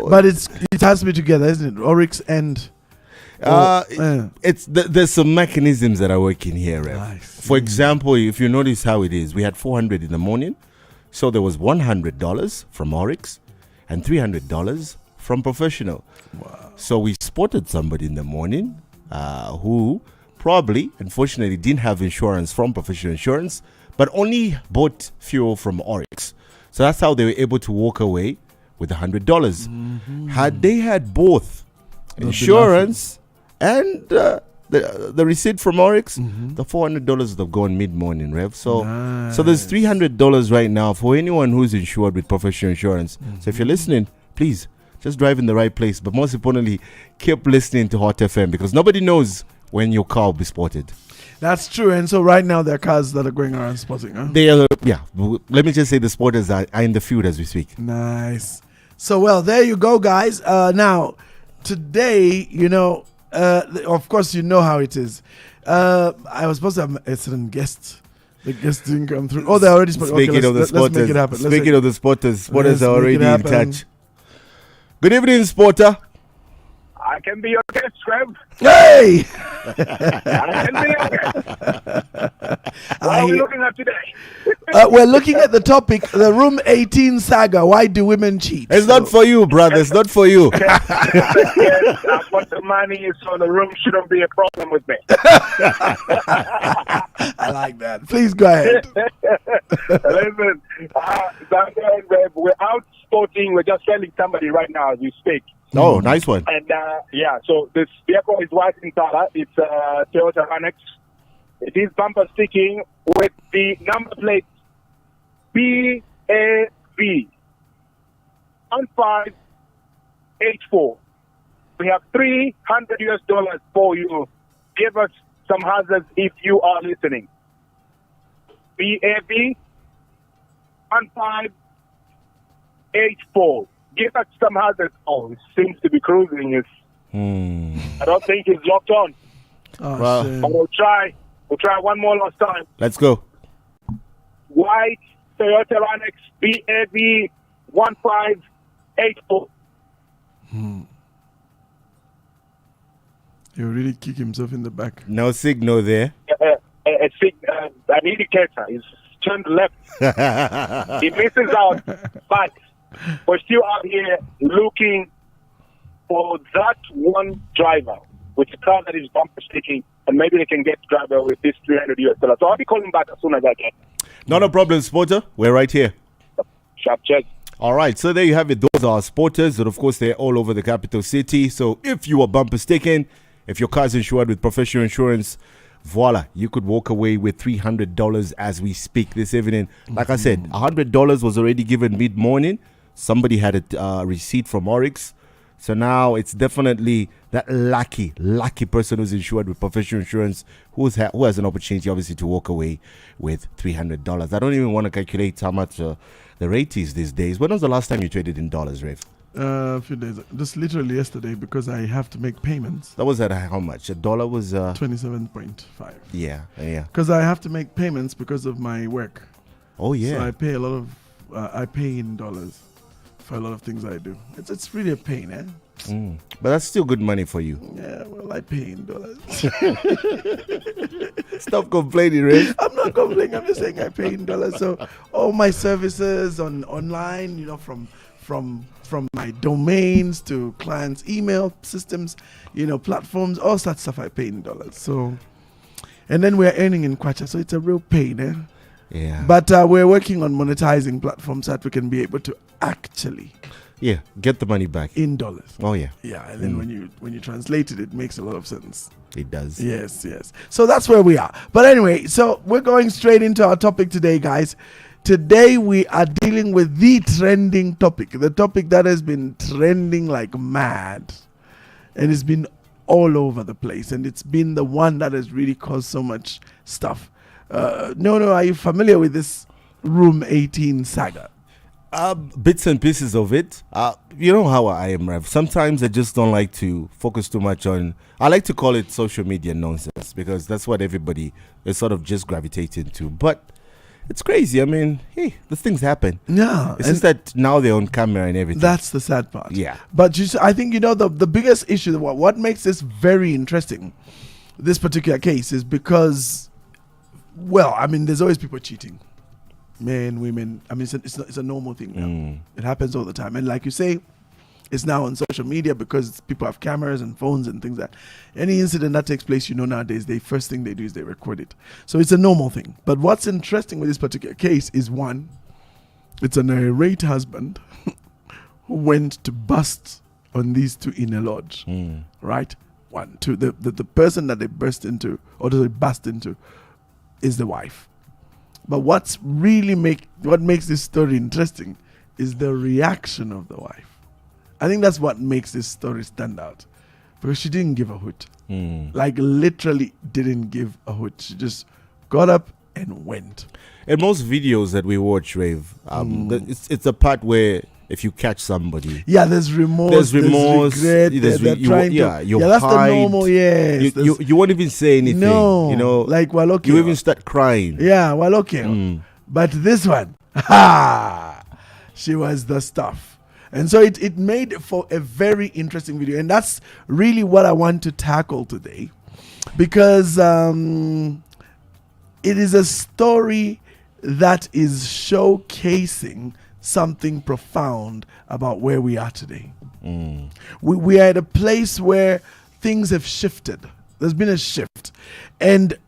But it has to be together, isn't it? Oryx and... There's some mechanisms that are working here, Rev. For example, if you notice how it is, we had 400 in the morning, so there was $100 from Oryx and $300 from Professional. Wow. So we spotted somebody in the morning who probably, unfortunately, didn't have insurance from Professional Insurance, but only bought fuel from Oryx. So that's how they were able to walk away with $100. Mm-hmm. Had they had both insurance and the receipt from Oryx, the $400 would have gone mid-morning, Rev. So there's $300 right now for anyone who's insured with Professional Insurance. So if you're listening, please just drive in the right place. But most importantly, keep listening to Hot FM, because nobody knows when your car will be spotted. That's true. And so right now there are cars that are going around spotting, huh? They are, yeah. Let me just say the spotters are in the field as we speak. Nice. So, well, there you go, guys. Now, today, of course, you know how it is. I was supposed to have a certain guest. The guest didn't come through. Oh, they already spotted. Speaking of the spotters, let's make it happen. Speaking of the spotters are already in touch. Good evening, spotter. I can be your guest, Rev. Hey! I can be your guest. What are we looking at today? We're looking at the topic, the Room 18 saga. Why do women cheat? It's not for you, brother. It's not for you. Yes, I've got the money, so the room shouldn't be a problem with me. I like that. Please go ahead. Listen, we're out sporting. We're just selling somebody right now as we speak. Oh, nice one. And so this vehicle is white in color. It's a Toyota Annex. It is bumper sticking with the number plate BAV 1584. We have $300 for you. Give us some hazards if you are listening. BAV 1584. Give us some hazards. Oh, it seems to be cruising. I don't think it's locked on. Well, but we'll try one more last time. Let's go. White Toyota Annex BAV 1584. He'll really kick himself in the back. No signal there. An indicator is turned left. He misses out, but we're still out here looking for that one driver with the car that is bumper sticking, and maybe they can get the driver with this $300. So I'll be calling back as soon as I can. Not a problem, spotter. We're right here. Sharp check. All right, so there you have it. Those are spotters, and of course they're all over the capital city. So if you are bumper sticking, if your car is insured with Professional Insurance, voila, you could walk away with $300 as we speak this evening. Like I said, $100 was already given mid-morning. Somebody had a receipt from Oryx. So now it's definitely that lucky person who's insured with Professional Insurance who has an opportunity, obviously, to walk away with $300. I don't even want to calculate how much the rate is these days. When was the last time you traded in dollars, Rev? A few days, just literally yesterday, because I have to make payments. That was at how much? $1 was 27.5. Yeah. Because I have to make payments because of my work. Oh yeah. So I pay a lot of. I pay in dollars for a lot of things I do. It's really a pain, eh? But that's still good money for you. Yeah, well, I pay in dollars. Stop complaining, Ray. I'm not complaining. I'm just saying I pay in dollars. So all my services online, from my domains to clients' email systems, platforms, all that stuff I pay in dollars. So, and then we're earning in kwacha, so it's a real pain, eh? Yeah. But we're working on monetizing platforms so that we can be able to actually get the money back in dollars. Oh yeah. Yeah, and then when you translate it, it makes a lot of sense. It does. Yes. So that's where we are. But anyway, so we're going straight into our topic today, guys. Today we are dealing with the trending topic, the topic that has been trending like mad, and it's been all over the place, and it's been the one that has really caused so much stuff. No, are you familiar with this Room 18 saga? Bits and pieces of it. You know how I am, Rev. Sometimes I just don't like to focus too much on. I like to call it social media nonsense because that's what everybody is sort of just gravitating to. But It's crazy. I mean, hey, these things happen. Yeah. It's just that now they're on camera and everything. That's the sad part. Yeah. But I think, the biggest issue, what makes this very interesting, this particular case, is because, well, I mean, there's always people cheating. Men, women. I mean, it's a normal thing now. It happens all the time. And like you say, it's now on social media because people have cameras and phones and things like that. Any incident that takes place, nowadays, the first thing they do is they record it. So it's a normal thing. But what's interesting with this particular case is, one, it's an irate husband who went to bust on these two in a lodge. Right? One. Two, the person that they bust into is the wife. But what makes this story interesting is the reaction of the wife. I think that's what makes this story stand out, because she didn't give a hoot. Like, literally didn't give a hoot. She just got up and went. In most videos that we watch, Rev, it's the part where if you catch somebody, there's remorse, there's regret, that's the normal. Yes, you won't even say anything. No, like Waloke. You even start crying. Yeah, Waloke. But this one, she was the stuff. And so it made for a very interesting video. And that's really what I want to tackle today. Because it is a story that is showcasing something profound about where we are today. We are at a place where things have shifted. There's been a shift. And,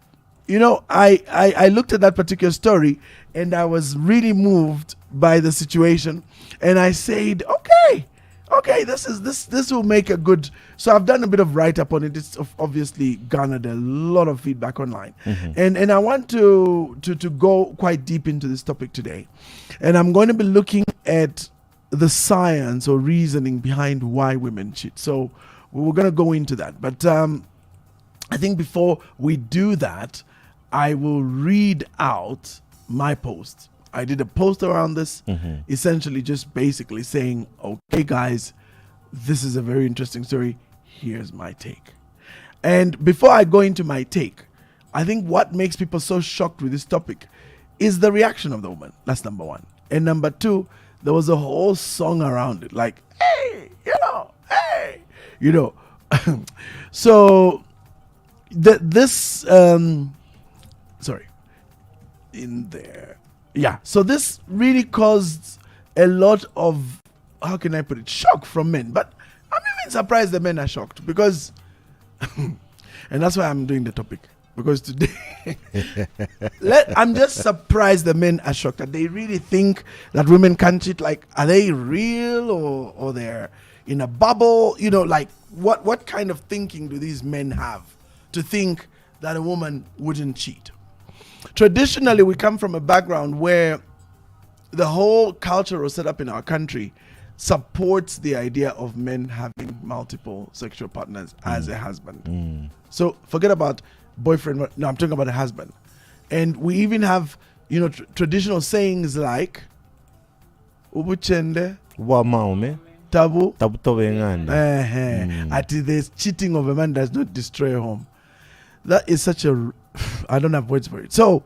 I looked at that particular story and I was really moved by the situation. And I said, okay, this will make a good. So I've done a bit of write-up on it. It's obviously garnered a lot of feedback online. And I want to go quite deep into this topic today. And I'm going to be looking at the science or reasoning behind why women cheat. So we're going to go into that. But I think before we do that, I will read out my post. I did a post around this, essentially just basically saying, okay, guys, this is a very interesting story. Here's my take. And before I go into my take, I think what makes people so shocked with this topic is the reaction of the woman. That's number one. And number two, there was a whole song around it. Like, hey, hey. So in there. Yeah, so this really caused a lot of, how can I put it, shock from men. But I'm even surprised the men are shocked because, and that's why I'm doing the topic. Because today, I'm just surprised the men are shocked that they really think that women can't cheat. Like, are they real or they're in a bubble? Like, what kind of thinking do these men have to think that a woman wouldn't cheat? Traditionally, we come from a background where the whole cultural setup in our country supports the idea of men having multiple sexual partners as a husband. So forget about boyfriend. No, I'm talking about a husband. And we even have, traditional sayings like "Ubuchende, tabu, there's cheating of a man does not destroy a home." That is such a, I don't have words for it. So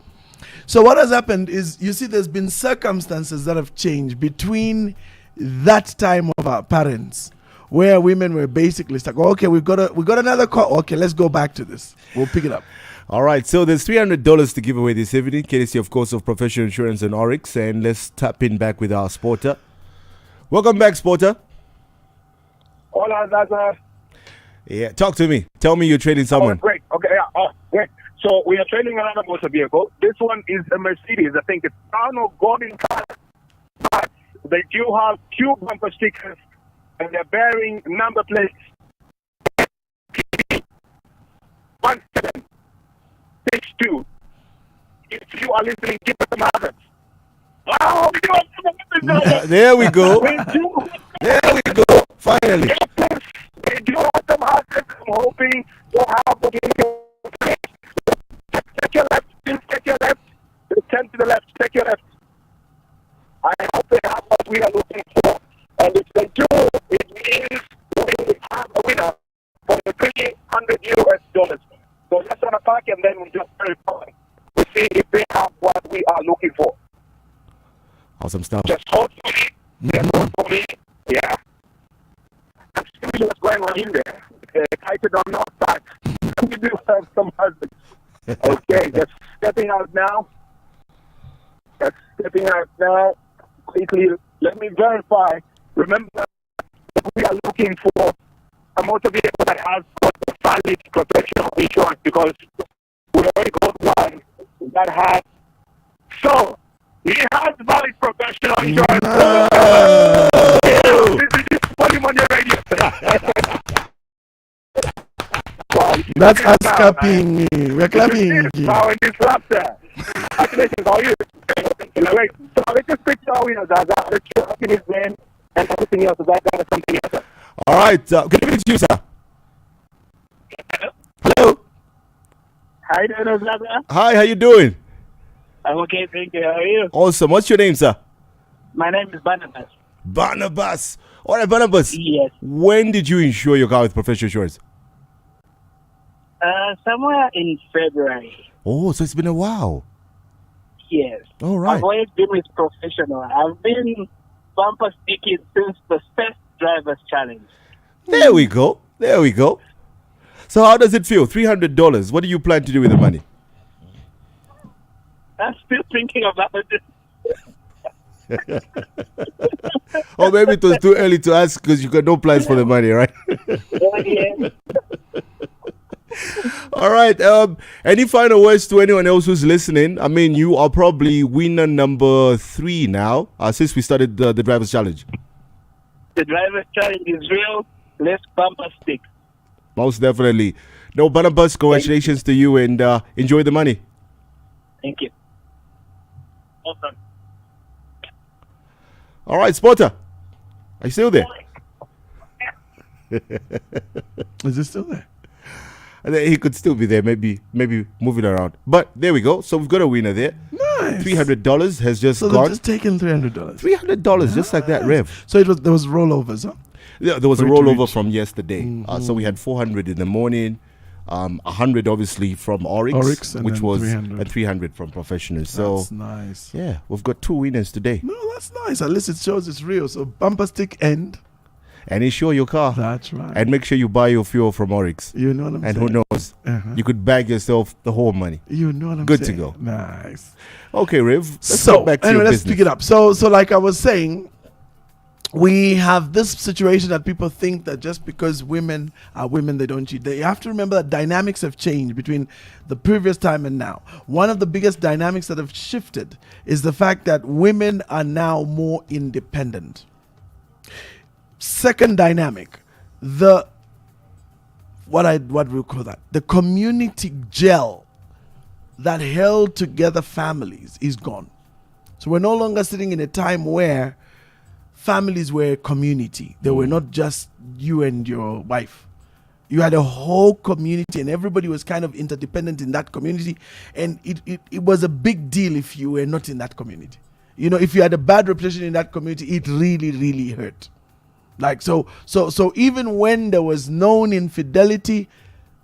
what has happened is, you see, there's been circumstances that have changed between that time of our parents, where women were basically stuck. Okay, we got another call. Okay, let's go back to this. We'll pick it up. All right, so there's $300 to give away this evening, courtesy, of course, of Professional Insurance and Oryx. And let's tap in back with our sporter. Welcome back, sporter. Hola, Saga. Yeah, talk to me. Tell me you're trading someone. Great. Okay, yeah. Oh, great. So we are trading another motor vehicle. This one is a Mercedes. I think it's brown or golden color. But they do have two bumper stickers and they're bearing number plates. 1762. If you are listening, give us some others. Oh, there we go. There we go. Finally. They do have some houses. I'm hoping to have the take your left. Please take your left. Turn to the left. Take your left. I hope they have what we are looking for. And if they do, it means we have a winner for the $300. So let's on a park and then we just verify to see if they have what we are looking for. Awesome stuff. Just hopefully, yeah. I'm still what's going on in there. Excited or not, but we do have some husbands. Okay, just stepping out now. Quickly, let me verify. Remember, we are looking for a motor vehicle that has got a valid professional insurance because we already got one that has. So, he has valid professional insurance. No. This is volume on your radio. That's us clapping. We're clapping. Now in this laughter. Congratulations, how are you? Wait, so let's just pick our winners. Let's check in his name and everything else. That is something else. All right. Good evening to you, sir. Hello. How you doing, Saga? Hi, how you doing? I'm okay, thank you. How are you? Awesome. What's your name, sir? My name is Barnabas. Barnabas. All right, Barnabas. Yes. When did you insure your car with professional insurance? Somewhere in February. Oh, so it's been a while. Yes. All right. I've always been with professional. I've been bumper sticky since the first driver's challenge. There we go. There we go. So how does it feel? $300. What do you plan to do with the money? I'm still thinking about it. Or maybe it was too early to ask because you got no plans for the money, right? Yeah. All right. Any final words to anyone else who's listening? I mean, you are probably winner number 3 now since we started the driver's challenge. The driver's challenge is real. Let's bumper stick. Most definitely. No, Barnabas, congratulations to you and enjoy the money. Thank you. Awesome. All right, Spotter. Are you still there? Is it still there? He could still be there, maybe moving around. But there we go. So we've got a winner there. Nice. $300 has just So gone. they've just taken $300. $300 just like that, Rev. So there was rollovers, huh? Yeah, there was a For it to rollover reach. from yesterday. So we had 400 in the morning, 100 obviously from Oryx, and which then was 300. and 300 from professionals. So That's nice. yeah, we've got 2 winners today. No, that's nice. At least it shows it's real. So bumper stick end. And insure your car. That's right. And make sure you buy your fuel from Oryx. You know what I'm And saying? who knows? Uh-huh. You could bag yourself the whole money. You know what I'm Good to saying? go. Nice. Okay, Rev. Let's So get back to anyway, your let's business. pick it up. So like I was saying, we have this situation that people think that just because women are women, they don't cheat. They have to remember that dynamics have changed between the previous time and now. One of the biggest dynamics that have shifted is the fact that women are now more independent. Second dynamic, what we call that, the community gel that held together families is gone. So we're no longer sitting in a time where families were a community. They were not just you and your wife. You had a whole community and everybody was kind of interdependent in that community. And it was a big deal if you were not in that community. You know, if you had a bad reputation in that community, it really, really hurt. Like, so even when there was known infidelity,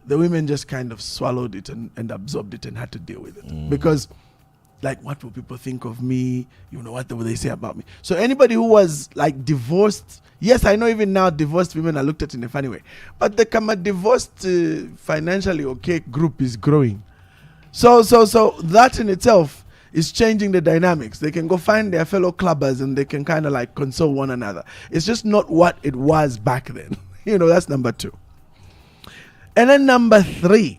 the women just kind of swallowed it and absorbed it and had to deal with it. Because, like, what will people think of me? You know, what will they say about me? So anybody who was, like, divorced, yes, I know even now divorced women are looked at in a funny way. But the Kama divorced financially okay group is growing. So that in itself is changing the dynamics. They can go find their fellow clubbers and they can kind of like console one another. It's just not what it was back then. You know, that's number 2. And then number three,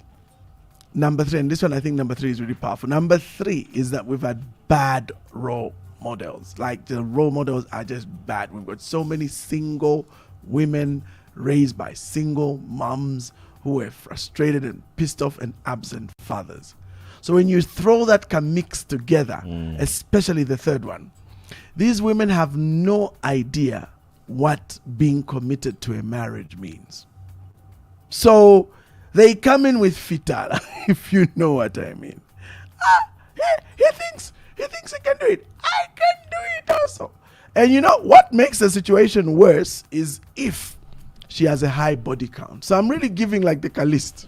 and this one I think number 3 is really powerful. Number 3 is that we've had bad role models. Like, the role models are just bad. We've got so many single women raised by single moms who were frustrated and pissed off and absent fathers. So when you throw that mix together, especially the third one, these women have no idea what being committed to a marriage means. So they come in with fitara, if you know what I mean. He thinks he can do it. I can do it also. And you know what makes the situation worse is if she has a high body count. So I'm really giving like the list.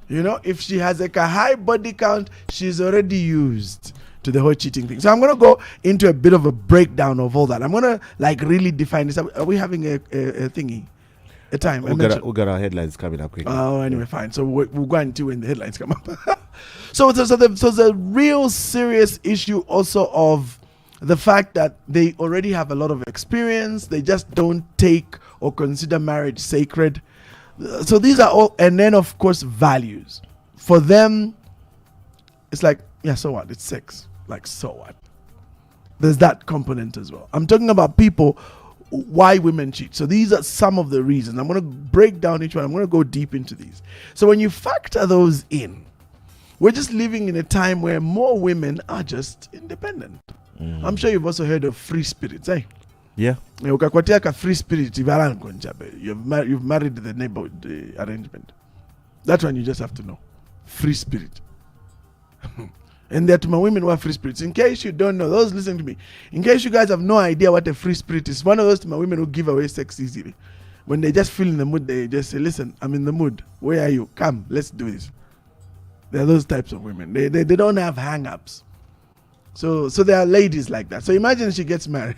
You know, if she has like a high body count, she's already used. to the whole cheating thing. So I'm going to go into a bit of a breakdown of all that. I'm going to like really define this. Are we having a thingy? A time? We got our headlines coming up quickly. Oh, anyway, fine. So we'll go into when the headlines come up. So the real serious issue also of the fact that they already have a lot of experience. They just don't take or consider marriage sacred. So these are all, and then of course values. For them, it's like, yeah, so what? It's sex. Like, so what? There's that component as well. I'm talking about people, why women cheat. So these are some of the reasons. I'm going to break down each one. I'm going to go deep into these. So when you factor those in, we're just living in a time where more women are just independent. I'm sure you've also heard of free spirits, eh? Yeah. Ukakwatiaka free spirit, you've married the neighborhood arrangement. That one you just have to know. Free spirit. And there are my women who are free spirits. In case you don't know, those listening to me, in case you guys have no idea what a free spirit is, one of those to my women who give away sex easily. When they just feel in the mood, they just say, listen, I'm in the mood. Where are you? Come, let's do this. There are those types of women. They don't have hang-ups. So there are ladies like that. So imagine she gets married.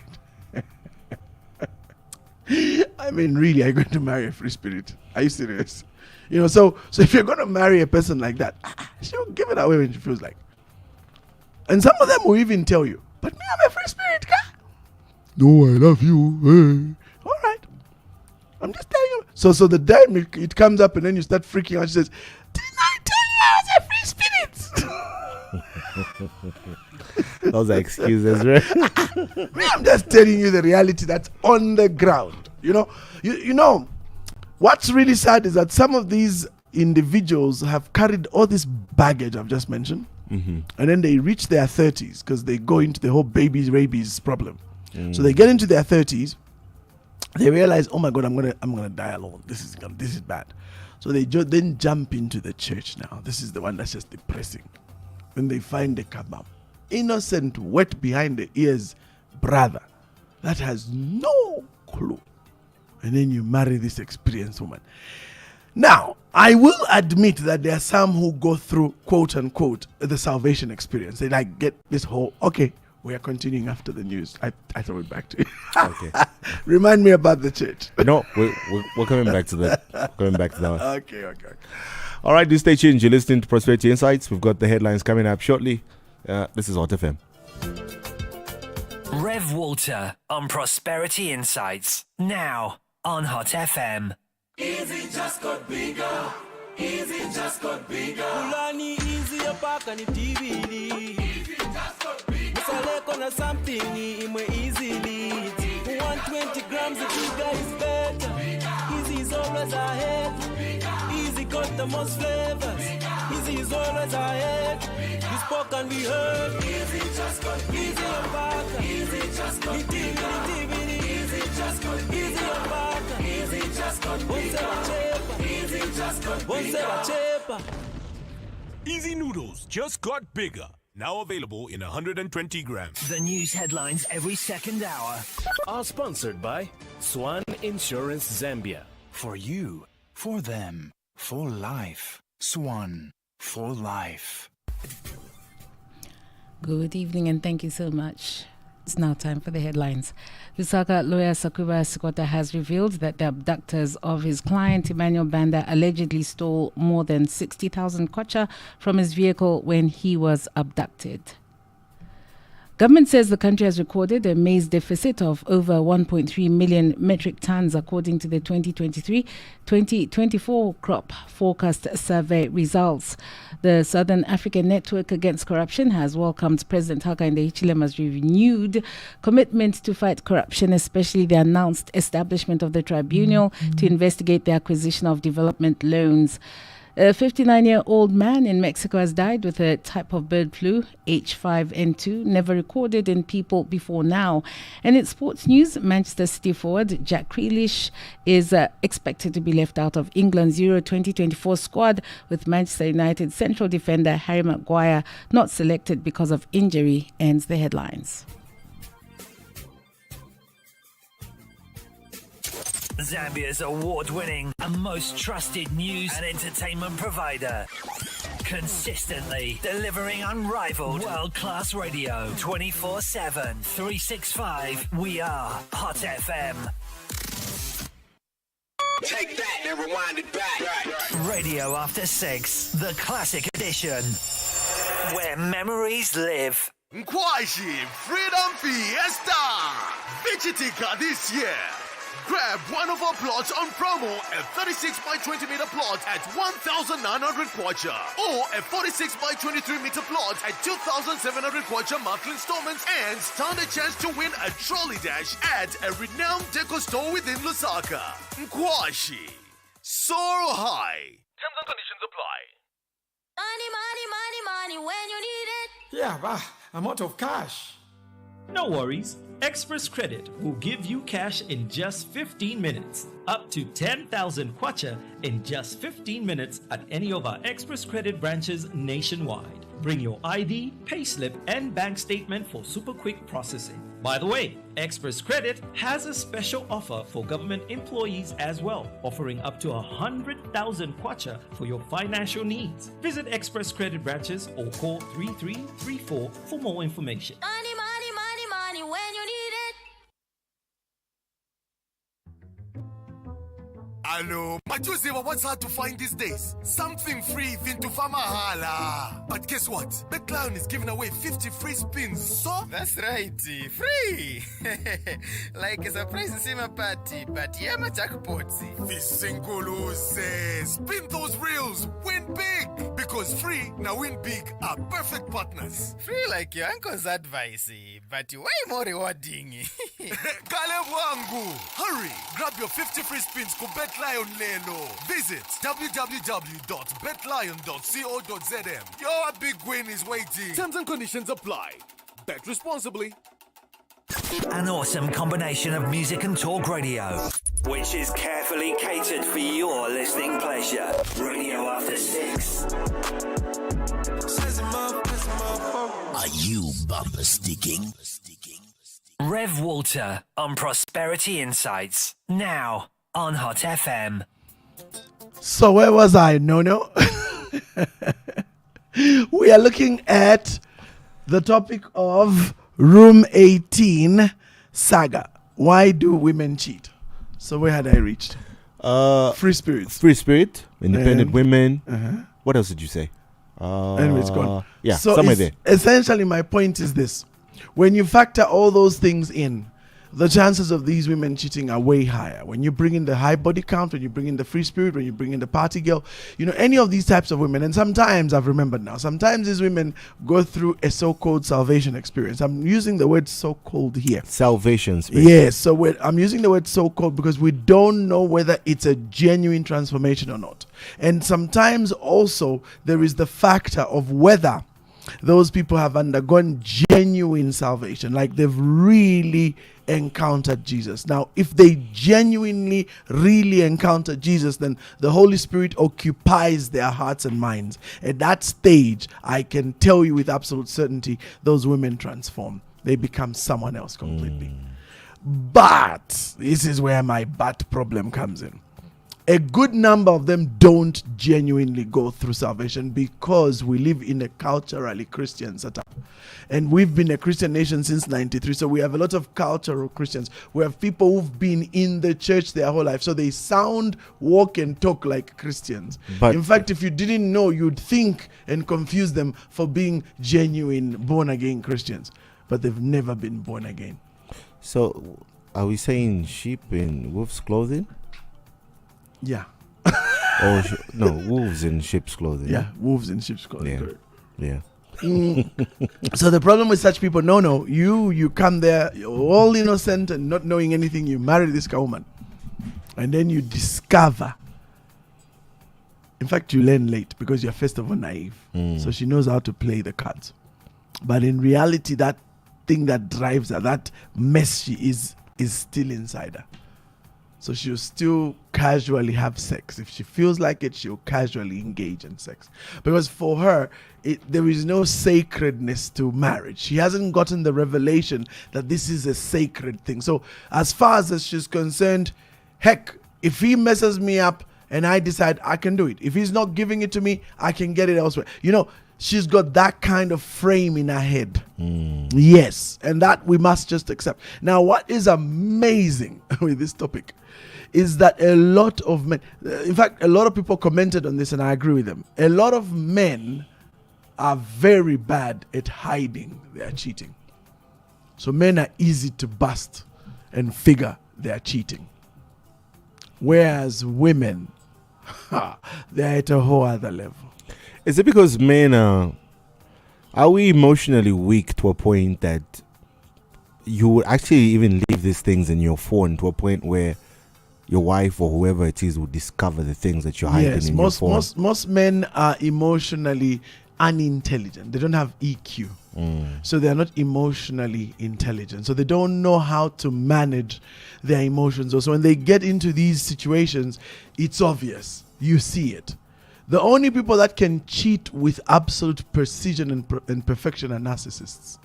I mean, really, are you going to marry a free spirit? Are you serious? You know, so if you're going to marry a person like that, she'll give it away when she feels like. And some of them will even tell you, but me, I'm a free spirit, guy. No, I love you. Hey. All right. I'm just telling you. So the day it comes up and then you start freaking out. She says, didn't I tell you I was a free spirit? Those are excuses, right? I'm just telling you the reality that's on the ground. You know, what's really sad is that some of these individuals have carried all this baggage I've just mentioned, and then they reach their 30s because they go into the whole rabies problem. So they get into their 30s, they realize, oh my God, I'm gonna die alone. This is bad. So they then jump into the church now. This is the one that's just depressing. When they find the kabam, innocent, wet behind the ears brother that has no clue, and then you marry this experienced woman. Now, I will admit that there are some who go through, quote unquote, the salvation experience. They like get this whole, okay, we are continuing after the news. I throw it back to you. Okay. Remind me about the church. No, we're coming back to that. Going back to that one. Okay. All right, do stay tuned. You're listening to Prosperity Insights. We've got the headlines coming up shortly. This is Hot FM. Rev Walter on Prosperity Insights. Now on Hot FM. Easy just got bigger. Easy just got bigger. Ulani easy apaka ni DVD. Easy just got bigger. Usaleko na something imwe easily. 120 grams of bigger is better. Easy is always ahead. Easy got the most flavors. Easy is always ahead. We spoke and we heard. Easy just got easy apaka. Easy just got DVD. Easy just got easy apaka. Easy just got bigger. Easy just got bigger. Easy noodles just got bigger. Now available in 120 grams. The news headlines every second hour are sponsored by Swan Insurance Zambia. For you, for them, for life. Swan, for life. Good evening and thank you so much. It's now time for the headlines. The Saga lawyer Sakuba Sikota has revealed that the abductors of his client Emmanuel Banda allegedly stole more than 60,000 kwacha from his vehicle when he was abducted. Government says the country has recorded a maize deficit of over 1.3 million metric tons according to the 2023-2024 crop forecast survey results. The Southern African Network Against Corruption has welcomed President Hakainde Hichilema's renewed commitment to fight corruption, especially the announced establishment of the tribunal to investigate the acquisition of development loans. A 59-year-old man in Mexico has died with a type of bird flu, H5N2, never recorded in people before now. And in sports news, Manchester City forward Jack Grealish is expected to be left out of England's Euro 2024 squad, with Manchester United central defender Harry Maguire not selected because of injury, ends the headlines. Zambia's award-winning and most trusted news and entertainment provider. Consistently delivering unrivaled world-class radio 24/7, 365. We are Hot FM. Take that and rewind it back. Radio After 6, the classic edition, where memories live. Nkwashi Freedom Fiesta! Vichitika this year. Grab one of our plots on promo, a 36 by 20 meter plot at 1,900 kwacha, or a 46 by 23 meter plot at 2,700 kwacha monthly installments, and stand a chance to win a trolley dash at a renowned deco store within Lusaka. Nkwashi. Soar high. Terms and conditions apply. Money, money, money, money when you need it. Yeah, bah, I'm out of cash. No worries. Express Credit will give you cash in just 15 minutes. Up to 10,000 kwacha in just 15 minutes at any of our Express Credit branches nationwide. Bring your ID, payslip, and bank statement for super quick processing. By the way, Express Credit has a special offer for government employees as well, offering up to 100,000 kwacha for your financial needs. Visit Express Credit branches or call 3334 for more information. Money, money, money, money when you need it. Hello, Majuziwa, what's hard to find these days? Something free, Vintu Famahala. But guess what? BetLion is giving away 50 free spins, so? That's right, free! Like a surprise Sima party, but Yama jackpots. Visinkuluze. Spin those reels, win big! Because free, now win big, are perfect partners. Free like your uncle's advice, but way more rewarding. Kale wangu! Hurry, grab your 50 free spins to BetLion Lelo. Visit www.betlion.co.zm. Your big win is waiting. Terms and conditions apply. Bet responsibly. An awesome combination of music and talk radio, which is carefully catered for your listening pleasure. Radio After 6. Are you bumper sticking? Rev Walter on Prosperity Insights. Now on Hot FM. So where was I? No. We are looking at the topic of Room 18, Saga. Why do women cheat? So where had I reached? Free spirits. Free spirit, independent women. What else did you say? Anyway, it's gone. Yeah, so somewhere there. Essentially, my point is this. When you factor all those things in, the chances of these women cheating are way higher. When you bring in the high body count, when you bring in the free spirit, when you bring in the party girl, any of these types of women. And sometimes, I've remembered now, sometimes these women go through a so-called salvation experience. I'm using the word so-called here. Salvation spirit. Yes, so I'm using the word so-called because we don't know whether it's a genuine transformation or not. And sometimes also there is the factor of whether those people have undergone genuine salvation, like they've really encountered Jesus. Now, if they genuinely, really encounter Jesus, then the Holy Spirit occupies their hearts and minds. At that stage, I can tell you with absolute certainty, those women transform. They become someone else completely. But, this is where my but problem comes in. A good number of them don't genuinely go through salvation because we live in a culturally Christian setup. And we've been a Christian nation since 93, so we have a lot of cultural Christians. We have people who've been in the church their whole life, so they sound, walk, and talk like Christians. But in fact, if you didn't know, you'd think and confuse them for being genuine, born-again Christians. But they've never been born again. So, are we saying sheep in wolves' clothing? Yeah. No, wolves in sheep's clothing. Yeah, wolves in sheep's clothing. Yeah. So the problem with such people, no, you come there, you're all innocent and not knowing anything, you marry this woman, and then you discover, in fact you learn late because you're first of all naive, so she knows how to play the cards, but in reality that thing that drives her, that mess she is still inside her. So she'll still casually have sex. If she feels like it, she'll casually engage in sex. Because for her, there is no sacredness to marriage. She hasn't gotten the revelation that this is a sacred thing. So as far as she's concerned, heck, if he messes me up, and I decide I can do it. If he's not giving it to me, I can get it elsewhere. You know, she's got that kind of frame in her head. Yes, and that we must just accept. Now, what is amazing with this topic is that a lot of men, in fact, a lot of people commented on this, and I agree with them. A lot of men are very bad at hiding their cheating. So men are easy to bust and figure they're cheating. Whereas women, they're at a whole other level. Is it because men are we emotionally weak to a point that you would actually even leave these things in your phone to a point where your wife or whoever it is will discover the things that you're hiding in your phone? Most men are emotionally unintelligent. They don't have EQ. So they are not emotionally intelligent. So they don't know how to manage their emotions. Also, when they get into these situations, it's obvious. You see it. The only people that can cheat with absolute precision and perfection are narcissists.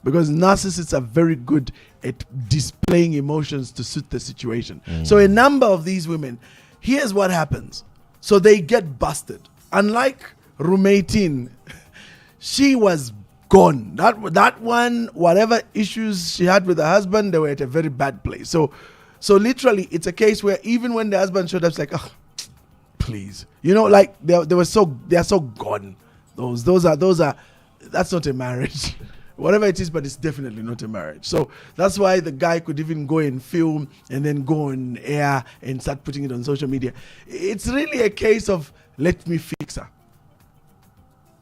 Because narcissists are very good at displaying emotions to suit the situation. So a number of these women, here's what happens. So they get busted. Unlike room 18, she was gone. That one, whatever issues she had with her husband, they were at a very bad place. So literally, it's a case where even when the husband showed up, it's like, oh, please. You know, like they are so gone. That's not a marriage. Whatever it is, but it's definitely not a marriage. So that's why the guy could even go and film and then go on air and start putting it on social media. It's really a case of let me fix her.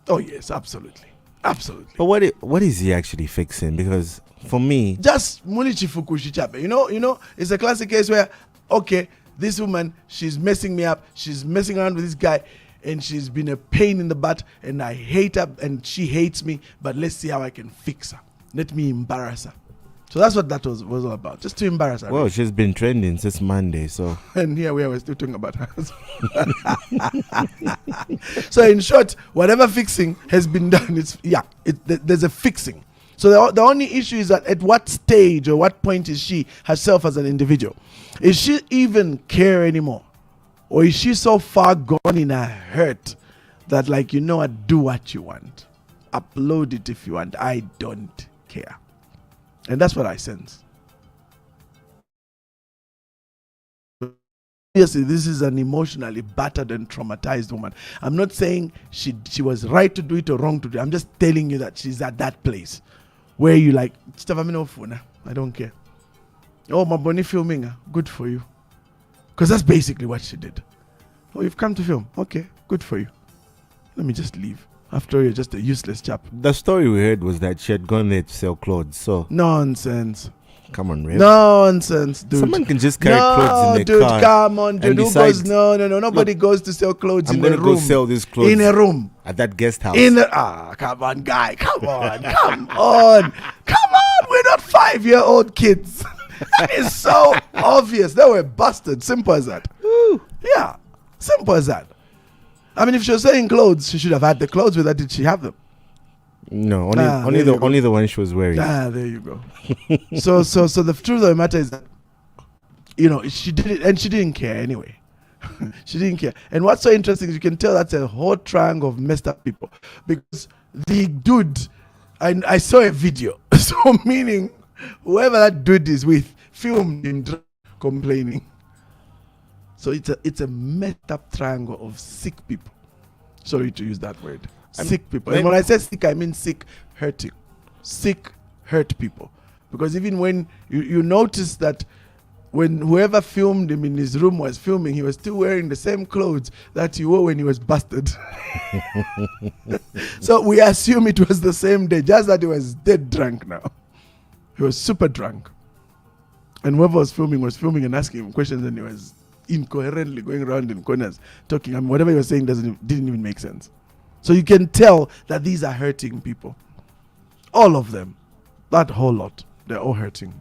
Oh yes, absolutely. Absolutely. But what is he actually fixing? Because for me, just munichifukushi chape. You know, it's a classic case where, okay, this woman, she's messing me up. She's messing around with this guy. And she's been a pain in the butt, and I hate her, and she hates me. But let's see how I can fix her. Let me embarrass her. So that's what that was all about, just to embarrass her. Well, she's been trending since Monday, so. And here we are, we're still talking about her. So in short, whatever fixing has been done, there's a fixing. So the only issue is that at what stage or what point is she herself as an individual? Is she even care anymore? Or is she so far gone in her hurt that, like, you know what, do what you want. Upload it if you want. I don't care. And that's what I sense. Obviously, this is an emotionally battered and traumatized woman. I'm not saying she was right to do it or wrong to do it. I'm just telling you that she's at that place where you like, I don't care. Oh, my bunny filming. Good for you. Because that's basically what she did. Oh, you've come to film. Okay, good for you. Let me just leave. After all, you're just a useless chap. The story we heard was that she had gone there to sell clothes. So nonsense. Come on, Rev. Nonsense, dude. Someone can just carry clothes in their car. Come on, dude. Who goes? No. Nobody goes to sell clothes in a room. I'm going to go sell these clothes in a room. At that guest house. Come on, guy. Come on. Come on. We're not 5-year-old kids. That is so obvious. They were busted. Simple as that. Ooh. Yeah. Simple as that. I mean, if she was selling clothes, she should have had the clothes. Whether did she have them? No, only the one she was wearing. There you go. So the truth of the matter is that, you know, she did it and she didn't care anyway. She didn't care. And what's so interesting is you can tell that's a whole triangle of messed up people, because the dude, I saw a video. So meaning whoever that dude is with filmed him complaining. So it's a messed up triangle of sick people. Sorry to use that word. Sick people. And when I say sick, I mean sick, hurting. Sick, hurt people. Because even when you notice that when whoever filmed him in his room was filming, he was still wearing the same clothes that he wore when he was busted. So we assume it was the same day, just that he was dead drunk now. He was super drunk. And whoever was filming and asking him questions, and he was incoherently going around in corners talking. I mean, whatever he was saying didn't even make sense. So you can tell that these are hurting people. All of them. That whole lot. They're all hurting.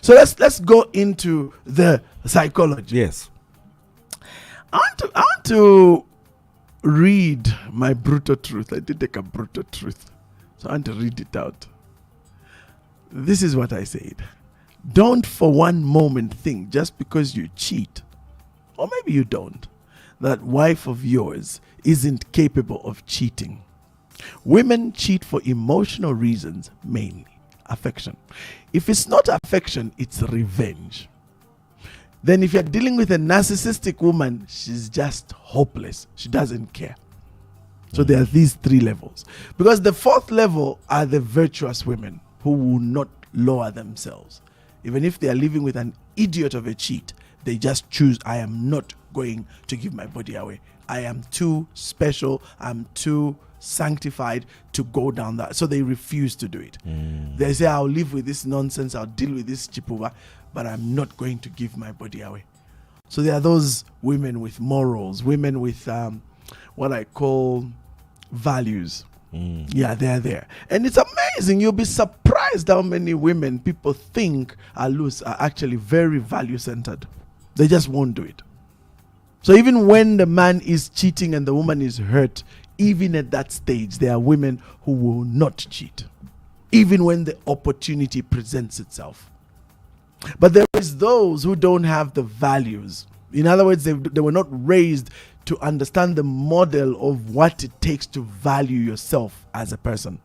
So let's go into the psychology. Yes. I want to read my brutal truth. I did take a brutal truth. So I want to read it out. This is what I said. Don't for one moment think just because you cheat or maybe you don't, that wife of yours isn't capable of cheating. Women cheat for emotional reasons, mainly affection. If it's not affection, it's revenge. Then if you're dealing with a narcissistic woman, she's just hopeless. She doesn't care. So there are these three levels. Because the fourth level are the virtuous women who will not lower themselves. Even if they are living with an idiot of a cheat, they just choose, I am not going to give my body away. I am too special. I'm too sanctified to go down that. So they refuse to do it. They say, I'll live with this nonsense. I'll deal with this chipuva, but I'm not going to give my body away. So there are those women with morals, women with what I call values. Yeah, they're there. And it's amazing. You'll be surprised how many women people think are loose are actually very value-centered. They just won't do it. So even when the man is cheating and the woman is hurt, even at that stage, there are women who will not cheat, even when the opportunity presents itself. But there is those who don't have the values. In other words, they were not raised to understand the model of what it takes to value yourself as a person.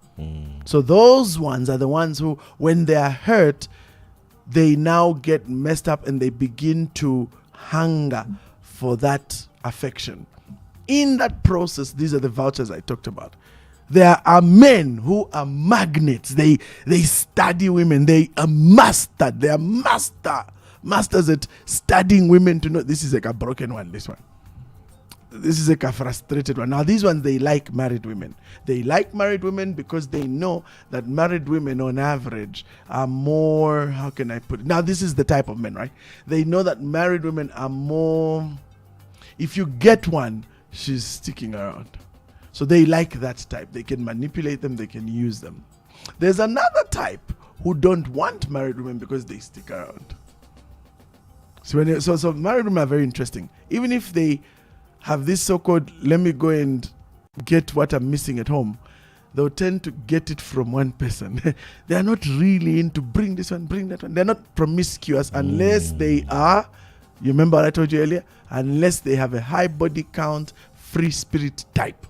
So those ones are the ones who, when they are hurt, they now get messed up and they begin to hunger for that affection. In that process, these are the vouchers I talked about. There are men who are magnets. They study women. They are mastered. They are masters at studying women to know this is like a broken one, this one. This is like a frustrated one. Now, these ones, they like married women. They like married women because they know that married women on average are more, how can I put it? Now, this is the type of men, right? They know that married women are more, if you get one, she's sticking around. So they like that type. They can manipulate them. They can use them. There's another type who don't want married women because they stick around. So married women are very interesting. Even if they have this so-called, let me go and get what I'm missing at home, they'll tend to get it from one person. They are not really into bring this one, bring that one. They're not promiscuous unless they are, you remember what I told you earlier? Unless they have a high body count, free spirit type.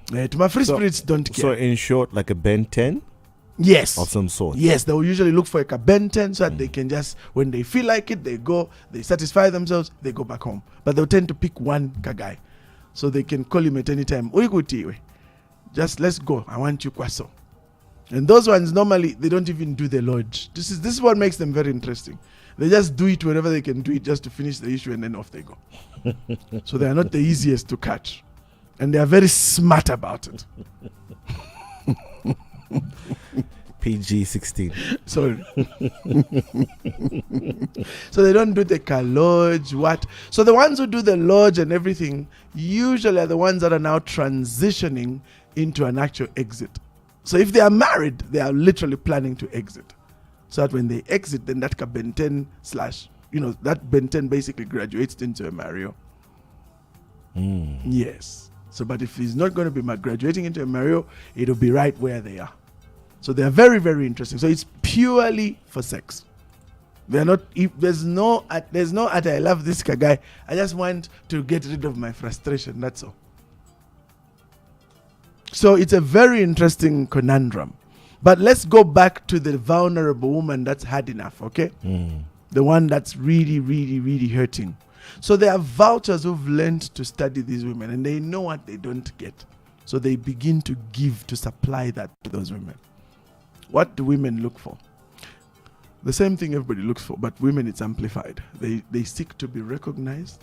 To my free spirits don't care. So in short, like a Ben 10? Yes. Of some sort. Yes, they will usually look for a Ben 10 so that they can just, when they feel like it, they go, they satisfy themselves, they go back home. But they'll tend to pick one guy. So they can call him at any time. Just let's go. I want you kwaso. And those ones, normally, they don't even do the lodge. This is what makes them very interesting. They just do it whenever they can do it just to finish the issue and then off they go. So they are not the easiest to catch. And they are very smart about it. PG-16. Sorry. So they don't do the lodge, what? So the ones who do the lodge and everything usually are the ones that are now transitioning into an actual exit. So if they are married, they are literally planning to exit. So that when they exit, then that Ben 10 / that Ben 10 basically graduates into a Mario. Yes. So, but if he's not going to be graduating into a Mario, it'll be right where they are. So they are very, very interesting. So it's purely for sex. They're not. If there's no. I love this guy. I just want to get rid of my frustration. That's all. So it's a very interesting conundrum. But let's go back to the vulnerable woman that's had enough. Okay, the one that's really, really, really hurting. So there are vouchers who've learned to study these women, and they know what they don't get. So they begin to give, to supply that to those women. What do women look for? The same thing everybody looks for, but women, it's amplified. They seek to be recognized.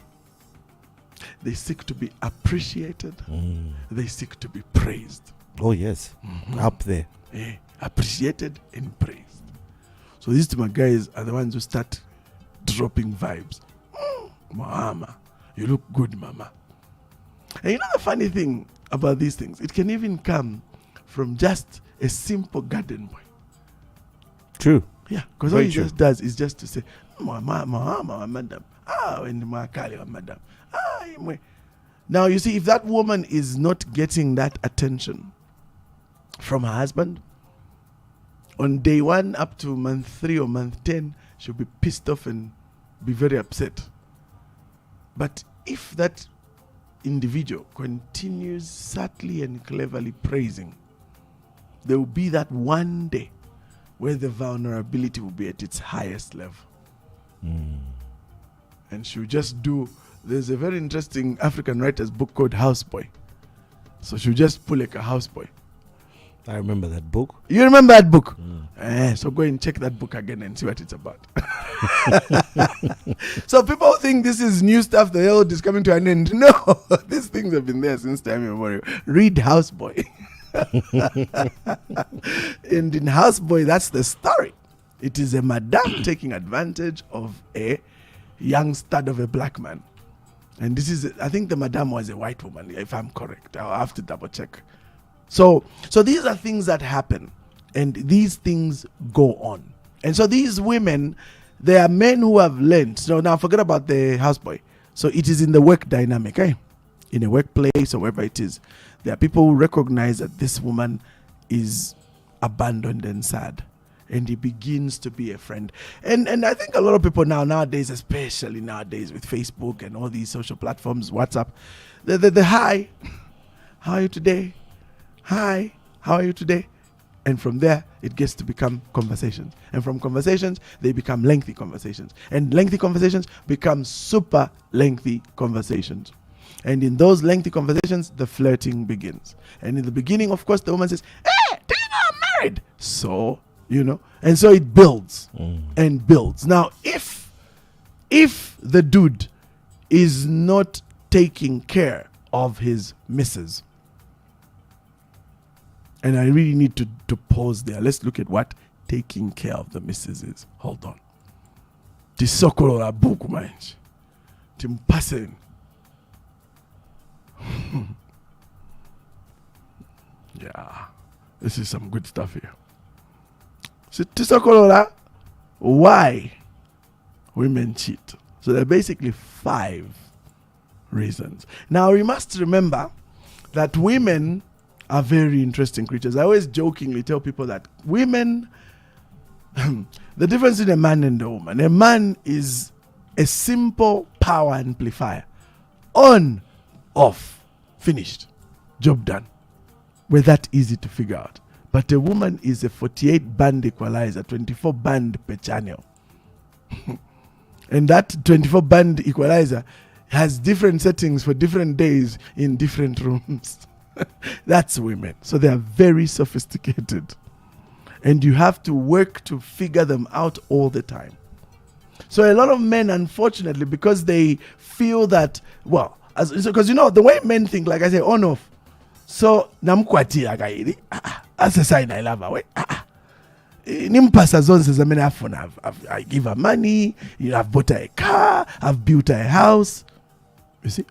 They seek to be appreciated. They seek to be praised. Oh, yes. Up there. Yeah. Appreciated and praised. So these two guys are the ones who start dropping vibes. Mama, you look good, mama. And you know the funny thing about these things? It can even come from just a simple garden boy. True. Yeah, because all he just does is just to say, mama, madam. Madam. Now, you see, if that woman is not getting that attention from her husband, on day 1 up to month 3 or month 10, she'll be pissed off and be very upset. But if that individual continues subtly and cleverly praising, there will be that one day where the vulnerability will be at its highest level. And she'll just do, there's a very interesting African writer's book called Houseboy. So she'll just pull like a houseboy. I remember that book. You remember that book? So go and check that book again and see what it's about. So people think this is new stuff, the world is coming to an end. No, these things have been there since time immemorial. Read Houseboy. And in Houseboy, that's the story. It is a madam taking advantage of a young stud of a black man. And this is, I think the madam was a white woman, if I'm correct. I'll have to double check. So these are things that happen, and these things go on. And so these women, there are men who have learned. So now forget about the houseboy. So it is in the work dynamic, in a workplace or wherever it is. There are people who recognize that this woman is abandoned and sad, and he begins to be a friend. And I think a lot of people nowadays, especially nowadays with Facebook and all these social platforms, WhatsApp, the hi, how are you today? Hi, how are you today? And from there, it gets to become conversations. And from conversations, they become lengthy conversations. And lengthy conversations become super lengthy conversations. And in those lengthy conversations, the flirting begins. And in the beginning, of course, the woman says, hey, do you know I'm married? So, and so it builds and builds. Now, if the dude is not taking care of his missus, and I really need to pause there. Let's look at what taking care of the missus is. Hold on. Tisokolo la buku manji. Timpasen. Yeah. This is some good stuff here. So tisokolo la, why women cheat. So there are basically 5 reasons. Now we must remember that women are very interesting creatures. I always jokingly tell people that women, the difference in a man and a woman, a man is a simple power amplifier. On, off, finished, job done. We're that easy to figure out. But a woman is a 48 band equalizer, 24 band per channel. And that 24 band equalizer has different settings for different days in different rooms. That's women. So they are very sophisticated. And you have to work to figure them out all the time. So a lot of men, unfortunately, because they feel that, because the way men think, like I say, on off. So, namkwati agairi. As a sign I love her. Nimpasa zonse zamene I give her money. I've bought her a car. I've built her a house. You see?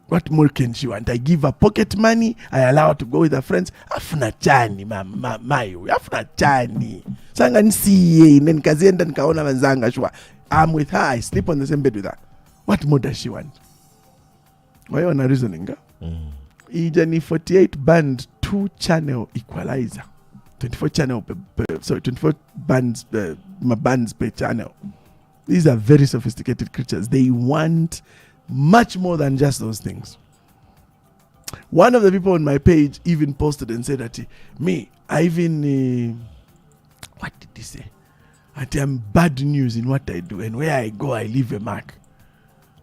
What more can she want? I give her pocket money. I allow her to go with her friends. Afuna chani, mayo. Afuna chani. Sanga nisiye. Nikazienda nikaona wenzanga shua. I'm with her. I sleep on the same bed with her. What more does she want? Why on a reasoning? Ijani 48 band 2 channel equalizer. 24 channel 24 bands per channel. These are very sophisticated creatures. They want much more than just those things. One of the people on my page even posted and said that I even what did he say? That I'm bad news in what I do, and where I go I leave a mark.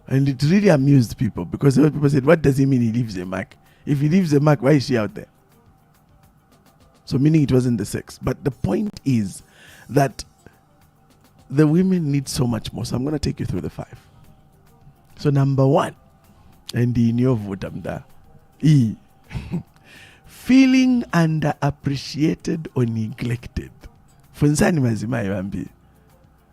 And it really amused people, because people said, what does he mean he leaves a mark? If he leaves a mark, why is she out there? So meaning it wasn't the sex. But the point is that the women need so much more. So I'm going to take you through the 5. So number 1, and in your votamda, feeling underappreciated or neglected.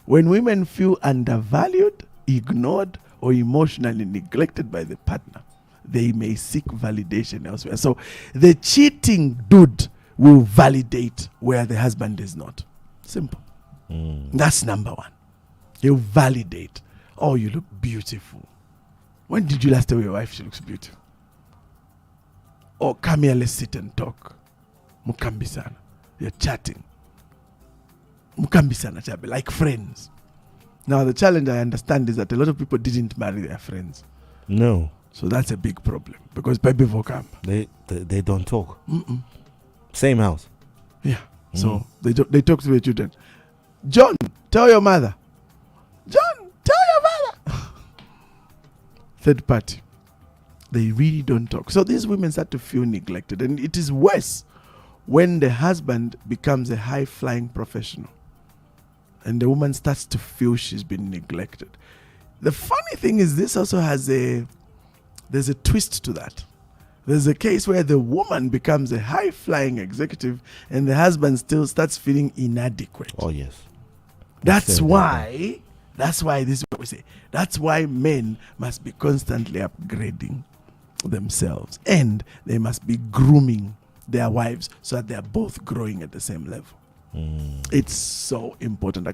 When women feel undervalued, ignored, or emotionally neglected by the partner, they may seek validation elsewhere. So the cheating dude will validate where the husband is not. Simple. That's number 1. He'll validate. Oh, you look beautiful. When did you last tell your wife she looks beautiful? Oh, come here, let's sit and talk. Mukambisana. You're chatting. Mukambisana chabe, like friends. Now, the challenge I understand is that a lot of people didn't marry their friends. No. So that's a big problem because baby vocab. They don't talk. Mm-mm. Same house. Yeah. So they talk to their children. John, tell your mother. John, tell your mother. Third party. They really don't talk. So these women start to feel neglected. And it is worse when the husband becomes a high-flying professional. And the woman starts to feel she's been neglected. The funny thing is this also has there's a twist to that. There's a case where the woman becomes a high-flying executive and the husband still starts feeling inadequate. Oh, yes. That's why this is what we say. That's why men must be constantly upgrading themselves and they must be grooming their wives so that they're both growing at the same level. It's so important.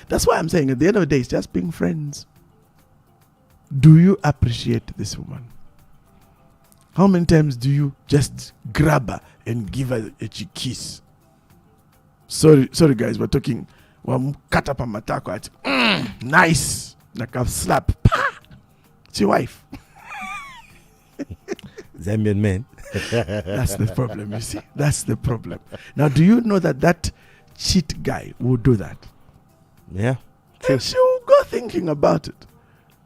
That's why I'm saying at the end of the day, it's just being friends. Do you appreciate this woman? How many times do you just grab her and give her a kiss? Sorry guys, we're talking. Cut up a matako at nice. Like a slap. Pa! It's your wife. Zambian men. That's the problem, you see. That's the problem. Now, do you know that cheat guy will do that? Yeah. And she will go thinking about it.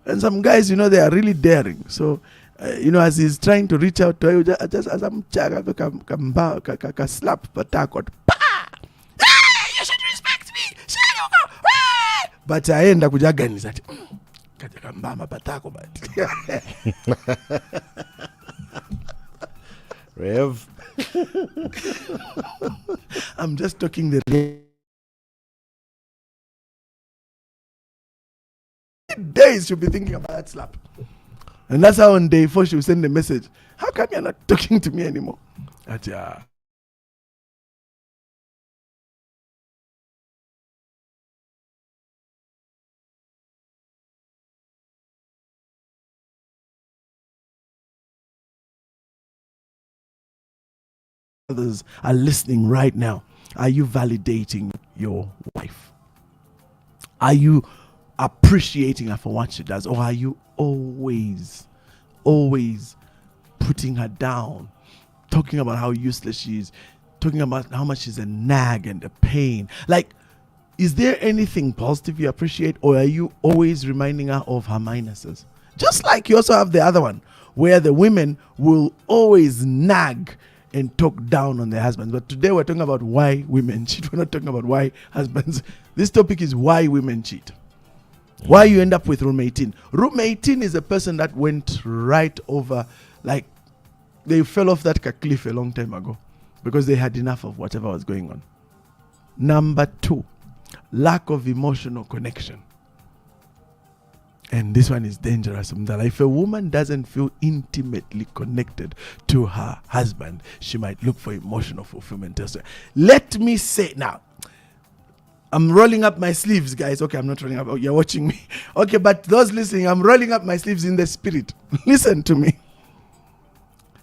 And some guys, they are really daring. So, as he's trying to reach out to you, just as I'm slap patakot. Pa! Hey, you should respect me. But I end up with again is that Rev. I'm just talking the days you'll be thinking about that slap. And that's how on day 4 she'll send a message. How come you're not talking to me anymore? Others are listening right now. Are you validating your wife? Are you appreciating her for what she does? Or are you always putting her down, talking about how useless she is, talking about how much she's a nag and a pain? Like, is there anything positive you appreciate, or are you always reminding her of her minuses? Just like you also have the other one, where the women will always nag and talk down on their husbands. But today we're talking about why women cheat. We're not talking about why husbands. This topic is why women cheat. Why you end up with room 18. Room 18 is a person that went right over, like they fell off that cliff a long time ago because they had enough of whatever was going on. Number 2, lack of emotional connection. And this one is dangerous. If a woman doesn't feel intimately connected to her husband, she might look for emotional fulfillment elsewhere. Let me say now, I'm rolling up my sleeves, guys. Okay, I'm not rolling up. Oh, you're watching me. Okay, but those listening, I'm rolling up my sleeves in the spirit. Listen to me.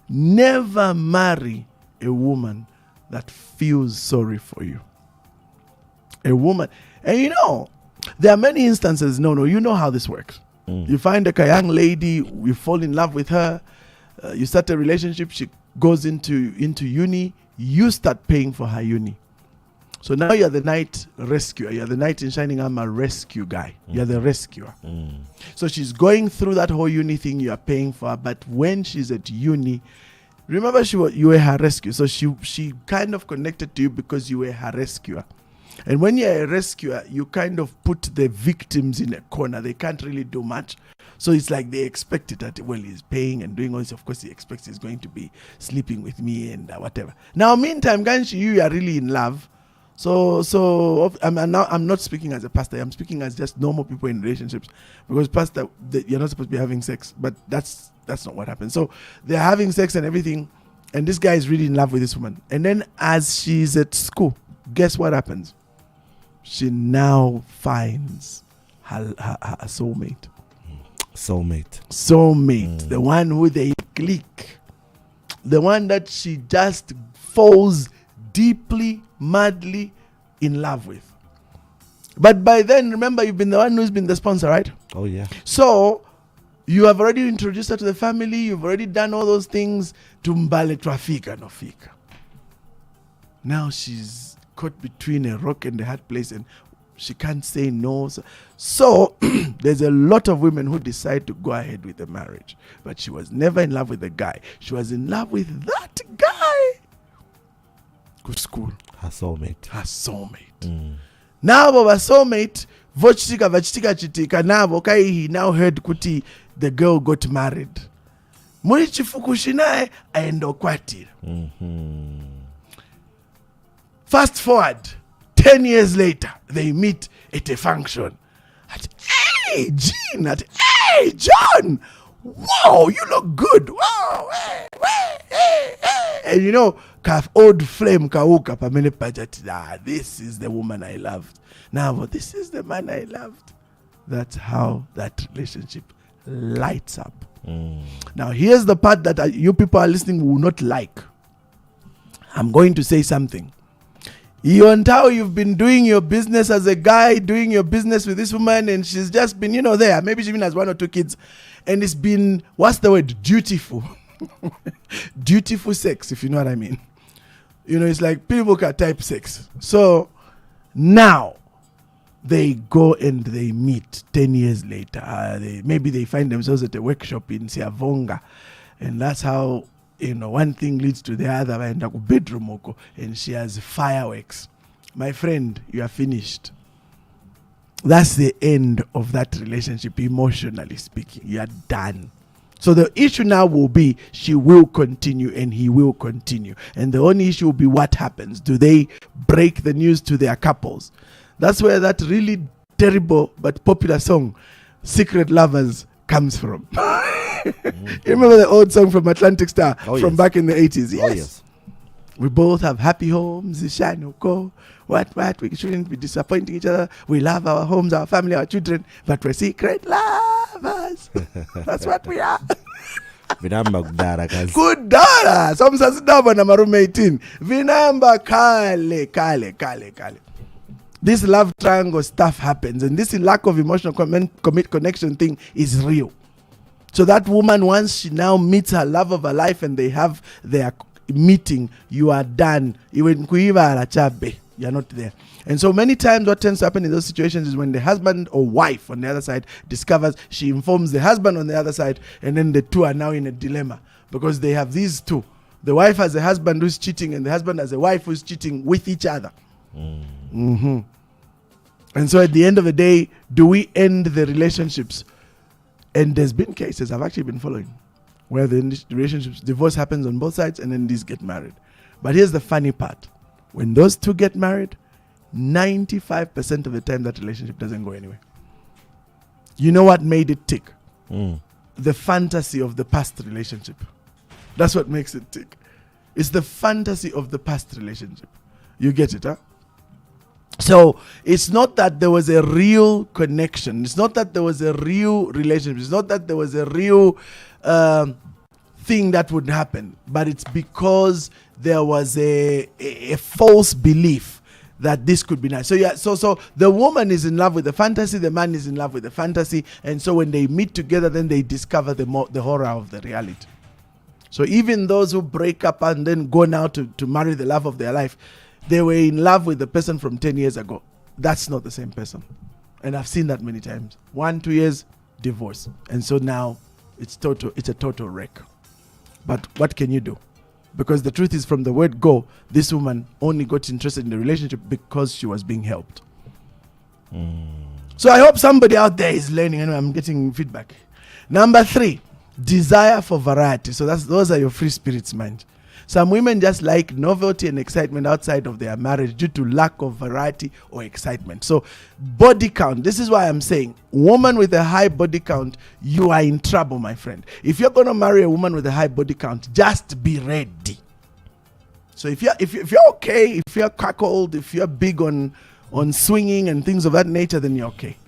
Never marry a woman that feels sorry for you. A woman, and there are many instances. No, you know how this works. You find a young lady, you fall in love with her, you start a relationship, she goes into uni, you start paying for her uni. So now you're the night rescuer, you're the knight in shining armor rescue guy, you're the rescuer. So she's going through that whole uni thing, you are paying for her, but when she's at uni, remember you were her rescue, so she kind of connected to you because you were her rescuer. And when you're a rescuer, you kind of put the victims in a corner. They can't really do much. So it's like they expect it that, well, he's paying and doing all this. Of course, he expects he's going to be sleeping with me and whatever. Now, meantime, Ganshi, you are really in love. So I'm not speaking as a pastor. I'm speaking as just normal people in relationships. Because pastor, you're not supposed to be having sex. But that's not what happens. So they're having sex and everything. And this guy is really in love with this woman. And then as she's at school, guess what happens? She now finds her soulmate. Soulmate. The one who they click. The one that she just falls deeply, madly in love with. But by then, remember, you've been the one who's been the sponsor, right? Oh, yeah. So, you have already introduced her to the family. You've already done all those things. Tumbale trafika no fika. Now she's caught between a rock and a hard place, and she can't say no. So there's a lot of women who decide to go ahead with the marriage. But she was never in love with the guy. She was in love with that guy. Good school. Her soulmate. Her soulmate. Now, Baba soulmate, vochitika vachitika chitika, nabo kai he now heard kuti the girl got married. Muri chifukushi naye aenda kwatira. Fast forward, 10 years later, they meet at a function. Hey, Jean, hey, John, wow, you look good. Wow, hey. And you know, old flame kauka pamene pajati. This is the woman I loved. Now, but this is the man I loved. That's how that relationship lights up. Now, here's the part that you people are listening will not like. I'm going to say something. How you've been doing your business as a guy, doing your business with this woman, and she's just been, there. Maybe she even has 1 or 2 kids. And it's been, what's the word? Dutiful. Dutiful sex, if you know what I mean. It's like Pilboka type sex. So now they go and they meet 10 years later. Maybe they find themselves at a workshop in Siavonga. And that's how, one thing leads to the other. Bedroom, and she has fireworks. My friend, you are finished. That's the end of that relationship, emotionally speaking. You are done. So the issue now will be she will continue and he will continue. And the only issue will be what happens. Do they break the news to their couples? That's where that really terrible but popular song, Secret Lovers, comes from. You remember the old song from Atlantic Star from back in the 80s? Yes. Oh, yes. We both have happy homes. What? We shouldn't be disappointing each other. We love our homes, our family, our children, but we're secret lovers. That's what we are. Vinamba kudara kazi. Kudara. Somsasidaba na marume 18. Vinamba kale. This love triangle stuff happens, and this lack of emotional connection thing is real. So that woman, once she now meets her love of her life and they have their meeting, you are done. You're not there. And so many times what tends to happen in those situations is when the husband or wife on the other side discovers, she informs the husband on the other side, and then the two are now in a dilemma because they have these two. The wife has a husband who's cheating and the husband has a wife who's cheating with each other. And so at the end of the day, do we end the relationships? And there's been cases I've actually been following where the relationships, divorce happens on both sides and then these get married. But here's the funny part. When those two get married, 95% of the time that relationship doesn't go anywhere. You know what made it tick? The fantasy of the past relationship. That's what makes it tick. It's the fantasy of the past relationship. You get it, huh? So it's not that there was a real connection. It's not that there was a real relationship. It's not that there was a real thing that would happen. But it's because there was a false belief that this could be nice. So yeah, so the woman is in love with the fantasy, the man is in love with the fantasy, and so when they meet together, then they discover the horror of the reality. So even those who break up and then go now to marry the love of their life, they were in love with the person from 10 years ago. That's not the same person. And I've seen that many times. 1-2 years, divorce. And so now it's a total wreck. But what can you do? Because the truth is, from the word go, this woman only got interested in the relationship because she was being helped. So I hope somebody out there is learning. Anyway, I'm getting feedback. Number 3, desire for variety. So those are your free spirits, mind. Some women just like novelty and excitement outside of their marriage due to lack of variety or excitement. So body count, this is why I'm saying, woman with a high body count, you are in trouble, my friend. If you're going to marry a woman with a high body count, just be ready. So if you're okay, if you're cackled, if you're big on swinging and things of that nature, then you're okay.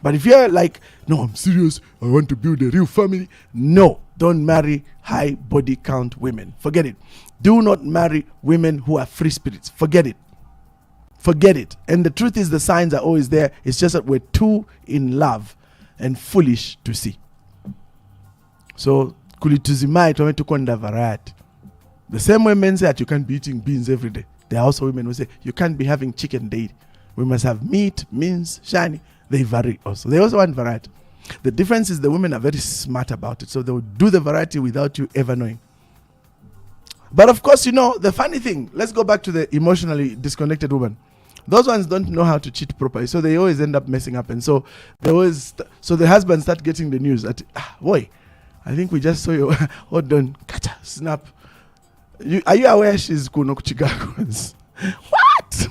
But if you're like, no, I'm serious, I want to build a real family, no, don't marry high body count women. Forget it. Do not marry women who are free spirits. Forget it. Forget it. And the truth is the signs are always there. It's just that we're too in love and foolish to see. So, kulituzimai tumetukonda variety. The same way men say that you can't be eating beans every day. There are also women who say you can't be having chicken daily. We must have meat, beans, shiny. They vary also. They also want variety. The difference is the women are very smart about it. So they will do the variety without you ever knowing. But of course, the funny thing, let's go back to the emotionally disconnected woman. Those ones don't know how to cheat properly. So they always end up messing up. And so so the husband start getting the news that, boy, I think we just saw you. Hold on. Kacha, snap. Are you aware she's Kuno Chicagoans? What?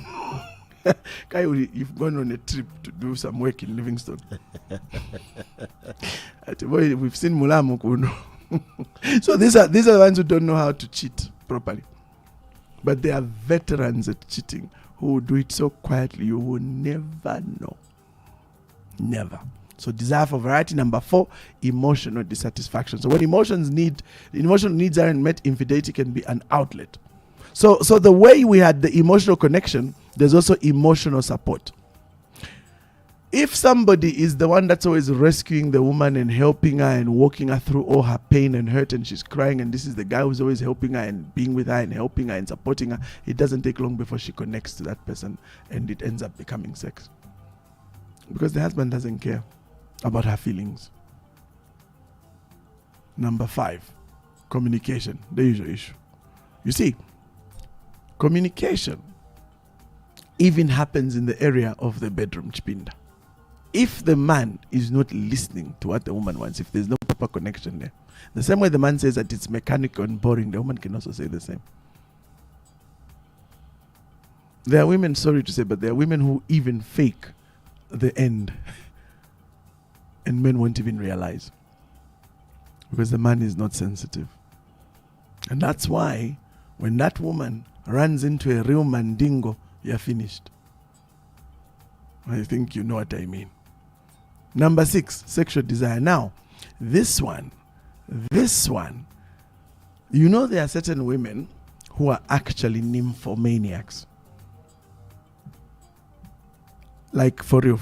Kai, you've gone on a trip to do some work in Livingston. Boy, we've seen Mulamu Kuno. So these are the ones who don't know how to cheat properly. But they are veterans at cheating who do it so quietly you will never know. Never. So desire for variety. Number 4, emotional dissatisfaction. So when emotional needs aren't met, infidelity can be an outlet. So the way we had the emotional connection, there's also emotional support. If somebody is the one that's always rescuing the woman and helping her and walking her through all her pain and hurt and she's crying, and this is the guy who's always helping her and being with her and helping her and supporting her, it doesn't take long before she connects to that person and it ends up becoming sex. Because the husband doesn't care about her feelings. Number 5, communication, the usual issue. You see, communication even happens in the area of the bedroom, chipinda. If the man is not listening to what the woman wants, if there's no proper connection there, the same way the man says that it's mechanical and boring, the woman can also say the same. There are women, sorry to say, but there are women who even fake the end and men won't even realize because the man is not sensitive. And that's why when that woman runs into a real mandingo, you're finished. I think you know what I mean. Number 6, sexual desire. Now, this one, there are certain women who are actually nymphomaniacs. Like, for real.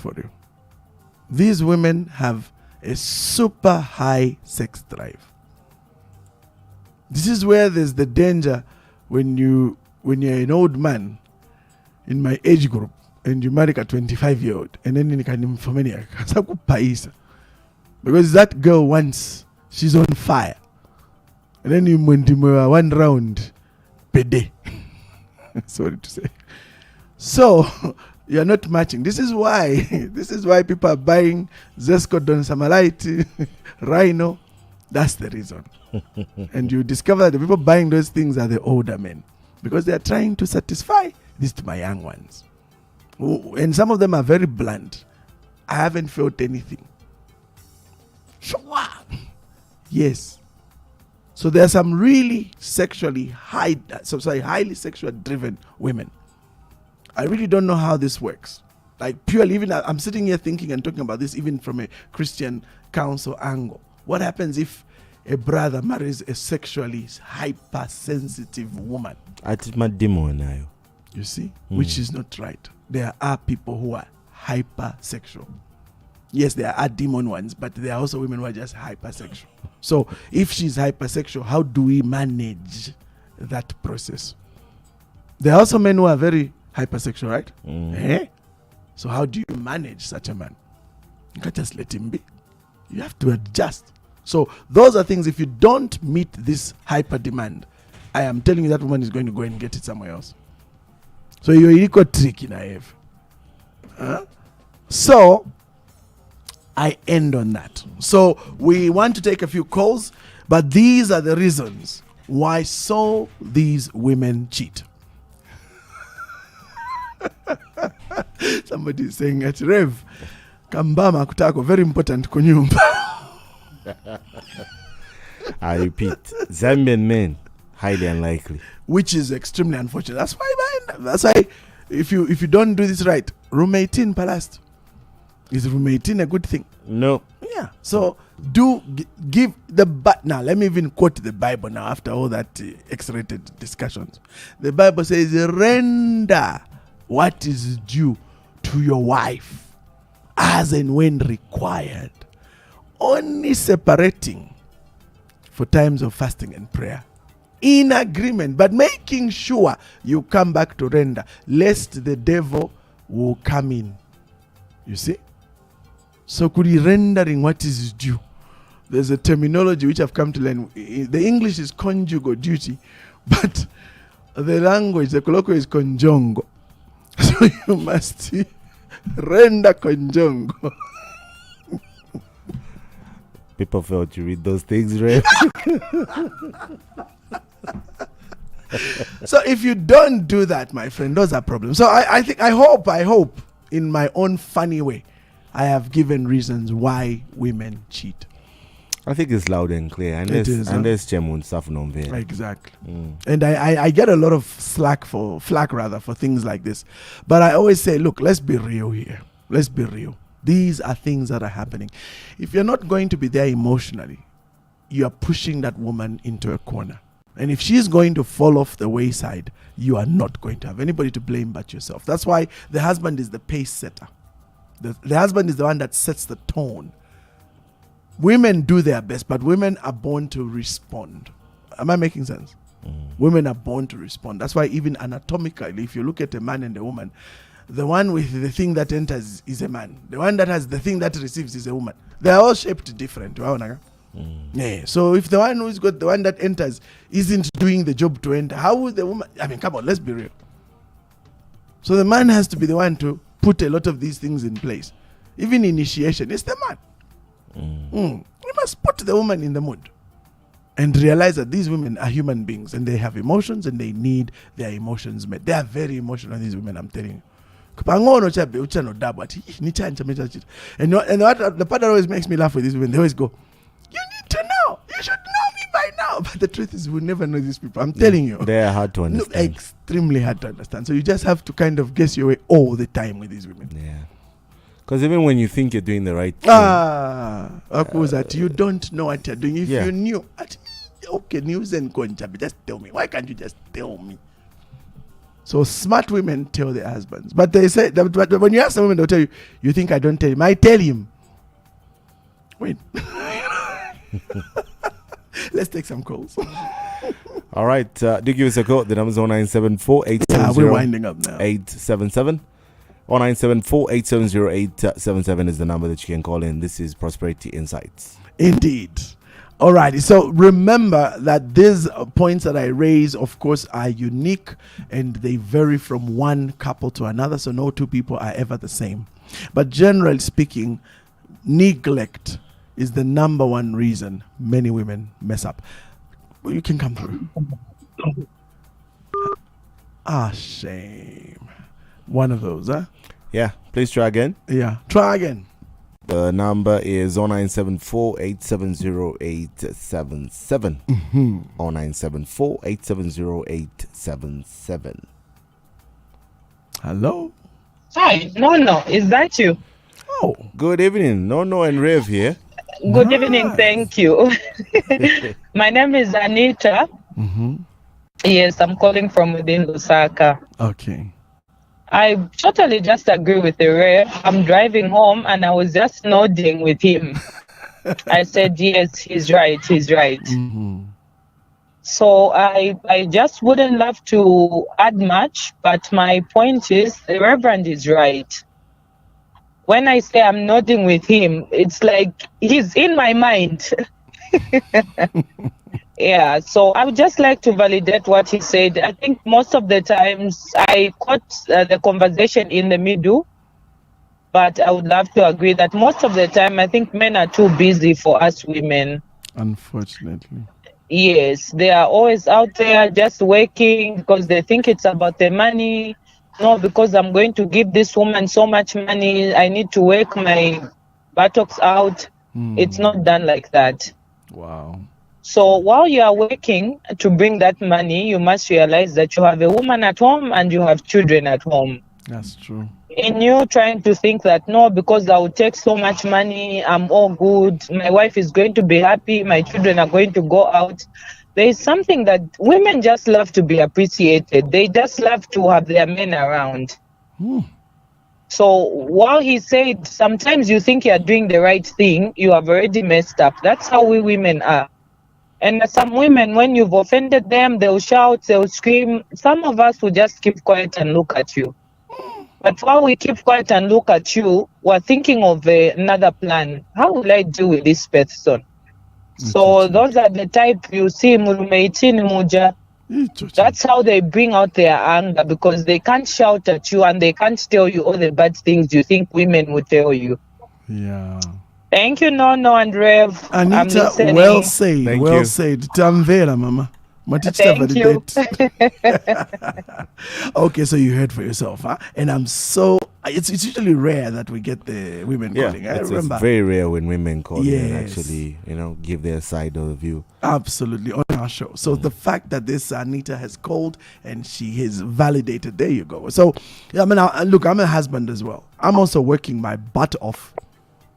These women have a super high sex drive. This is where there's the danger when you're an old man in my age group and you marry a 25-year-old and then you can nymphomaniac. Because that girl once, she's on fire. And then you went one round per day. Sorry to say. So you're not matching. This is why people are buying Zescodon, Samalite, Rhino. That's the reason. And you discover that the people buying those things are the older men because they are trying to satisfy these to my young ones. And some of them are very blunt. I haven't felt anything. Sure. Yes. So there are some really highly sexually driven women. I really don't know how this works. Like purely, even I'm sitting here thinking and talking about this even from a Christian counsel angle. What happens if a brother marries a sexually hypersensitive woman? You see? Which is not right. There are people who are hypersexual. Yes, there are demon ones, but there are also women who are just hypersexual. So if she's hypersexual, how do we manage that process? There are also men who are very hypersexual, right? So how do you manage such a man? You can't just let him be. You have to adjust. So those are things, if you don't meet this hyper demand, I am telling you that woman is going to go and get it somewhere else. So you're equal tricky, naive. So I end on that. So we want to take a few calls, but these are the reasons why these women cheat. Somebody is saying at Rev, Kambama kutako, very important kunyumba. I repeat, Zambian men, highly unlikely. Which is extremely unfortunate. That's why if you don't do this right, roommating palast. Is roommating a good thing? No. Yeah. So give the now let me even quote the Bible now after all that X-rated discussions. The Bible says render what is due to your wife as and when required. Only separating for times of fasting and prayer. In agreement, but making sure you come back to render, lest the devil will come in. You see? So could be rendering what is due. There's a terminology which I've come to learn. The English is conjugal duty, but the language, the colloquial is conjongo. So you must render conjongo. People fail to read those things, right? So if you don't do that, my friend, those are problems. So I hope in my own funny way, I have given reasons why women cheat. I think it's loud and clear. Unless Chemun stuff no. Exactly. And I get a lot of flack for things like this. But I always say, look, let's be real here. Let's be real. These are things that are happening. If you're not going to be there emotionally, you are pushing that woman into a corner. And if she's going to fall off the wayside, you are not going to have anybody to blame but yourself. That's why the husband is the pace setter. The husband is the one that sets the tone. Women do their best, but women are born to respond. Am I making sense? Women are born to respond. That's why even anatomically, if you look at a man and a woman, the one with the thing that enters is a man. The one that has the thing that receives is a woman. They are all shaped different. Yeah. So if the one who's got the one that enters isn't doing the job to enter, how would the woman? I mean, come on, let's be real. So the man has to be the one to put a lot of these things in place. Even initiation, it's the man. You must put the woman in the mood and realize that these women are human beings and they have emotions and they need their emotions met. They are very emotional, these women, I'm telling you. And what the part that always makes me laugh with these women, they always go, you need to know, you should know me by now. But the truth is, we'll never know these people. I'm telling you. They are hard to understand. Extremely hard to understand. So you just have to kind of guess your way all the time with these women. Yeah. Because even when you think you're doing the right thing. That you don't know what you're doing. If you knew, okay, news and concha, just tell me. Why can't you just tell me? So smart women tell their husbands. But they say, but when you ask a woman, they'll tell you, you think I don't tell him? I tell him. Wait. Let's take some calls. All right. Do give us a call. The number is 0974 870 we're winding up now. 877. 0974 870 877 is the number that you can call in. This is Prosperity Insights. Indeed. All right. So remember that these points that I raise, of course, are unique and they vary from one couple to another. So no two people are ever the same. But generally speaking, neglect is the number one reason many women mess up. Well, you can come through. Shame. One of those, huh? Yeah. Please try again. Yeah. Try again. The number is 0974 870 877. 0974 870 877. Hello. Hi. No. Is that you? Oh. Good evening. No and Rev here. Good evening. Thank you. My name is Anita. Yes, I'm calling from within Lusaka. Okay. I totally just agree with the Rev. I'm driving home and I was just nodding with him. I said, yes, he's right. So I just wouldn't love to add much, but my point is the Reverend is right. When I say I'm nodding with him, it's like he's in my mind. Yeah, so I would just like to validate what he said. I think most of the times I caught the conversation in the middle, but I would love to agree that most of the time I think men are too busy for us women. Unfortunately. Yes, they are always out there just working because they think it's about the money. No, because I'm going to give this woman so much money, I need to work my buttocks out. It's not done like that. Wow. So while you are working to bring that money, you must realize that you have a woman at home and you have children at home. That's true. And you trying to think that, no, because I will take so much money, I'm all good, my wife is going to be happy, my children are going to go out. There is something that women just love to be appreciated. They just love to have their men around. So while he said, sometimes you think you're doing the right thing, you have already messed up. That's how we women are. And some women, when you've offended them, they'll shout, they'll scream. Some of us will just keep quiet and look at you. But while we keep quiet and look at you, we're thinking of another plan. How will I deal with this person? So those are the type you see, Mulumeitini Muja. That's how they bring out their anger, because they can't shout at you and they can't tell you all the bad things you think women would tell you. Yeah. Thank you, Nono and Rev. I'm Anita, listening. well said. Thank well you. said. Tamvera, mama. Thank you. Okay, so you heard for yourself, huh? And I'm so. It's usually rare that we get the women calling. I it's remember. very rare when women call in and Yes. actually, give their side of the view. Absolutely, on our show. So the fact that this Anita has called and she is validated, there you go. So, I mean, look, I'm a husband as well. I'm also working my butt off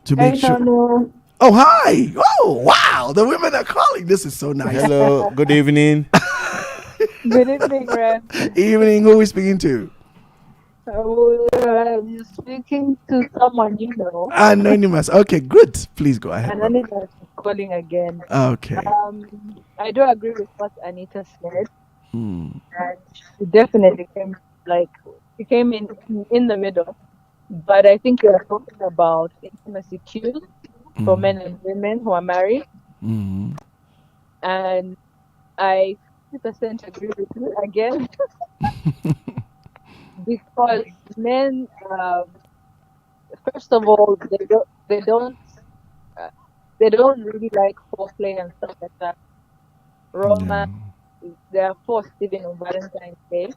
to make sure. Hello. Oh, hi. Oh, wow. The women are calling. This is so nice. Hello, good evening. Good evening, Rev. Evening. Who are we speaking to? You're speaking to someone you know. Anonymous. Okay, good. Please go ahead. Anonymous is calling again. Okay. I do agree with what Anita said. Hmm. And she definitely came in the middle. But I think you're talking about intimacy cues for men and women who are married. Mm. And I 50% agree with you again. Because men, first of all, they don't really like foreplay and stuff like that. Romance, they are forced even on Valentine's Day.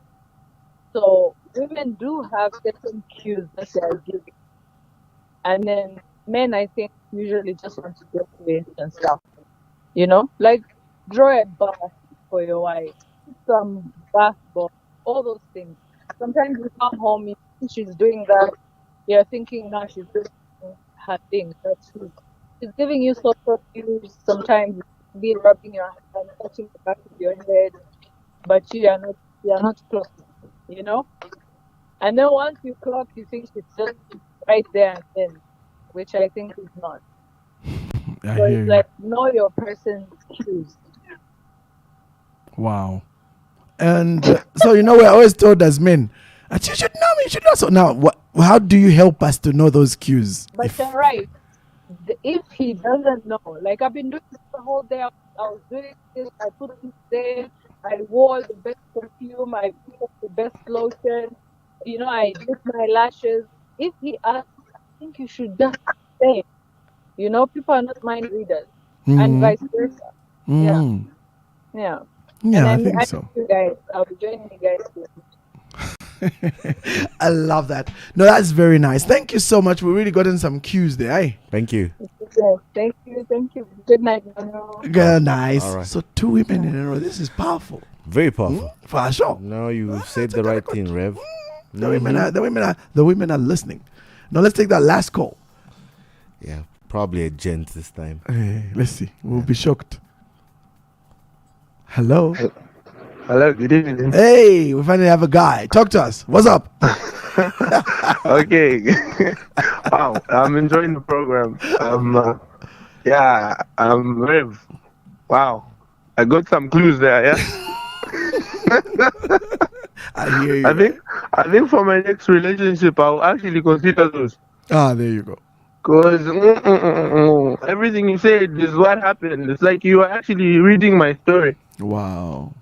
So women do have certain cues that they are giving, and then men, I think, usually just want to get away and stuff. Like draw a bath for your wife, some bath bomb, all those things. Sometimes you come home, you think she's doing that, you're thinking now she's doing her thing. But she's giving you social cues. Sometimes be rubbing your hand, touching the back of your head, but you are not close, And then once you clock, you think she's just right there and then, which I think is not. I So hear it's you. like know your person's cues. Wow. And so, we're always told as men, you should know me, you should know. So now, how do you help us to know those cues? But you're right. If he doesn't know, like I've been doing this the whole day, I was doing this, I put this there, I wore the best perfume, I put the best lotion, I did my lashes. If he asks, I think you should just say, people are not mind readers, and vice versa. Mm. Yeah. Yeah, And I think so. You guys, I'll be joining you guys soon. I love that. No, that's very nice. Thank you so much. We really gotten some cues there, eh? Thank you. Yes, thank you. Good night, Mano. Good, nice. All right. So 2 women in a row. This is powerful. Very powerful. For sure. No, you said the right thing, Rev. The women are listening. Now let's take that last call. Yeah, probably a gent this time. Hey, let's see. We'll be shocked. Hello. Hello, good evening. Hey, we finally have a guy. Talk to us. What's up? Okay. Wow, I'm enjoying the program. I'm Rev. Wow, I got some clues there. Yeah. I hear you. I think for my next relationship, I'll actually consider those. Ah, there you go. Because everything you said is what happened. It's like you are actually reading my story. Wow.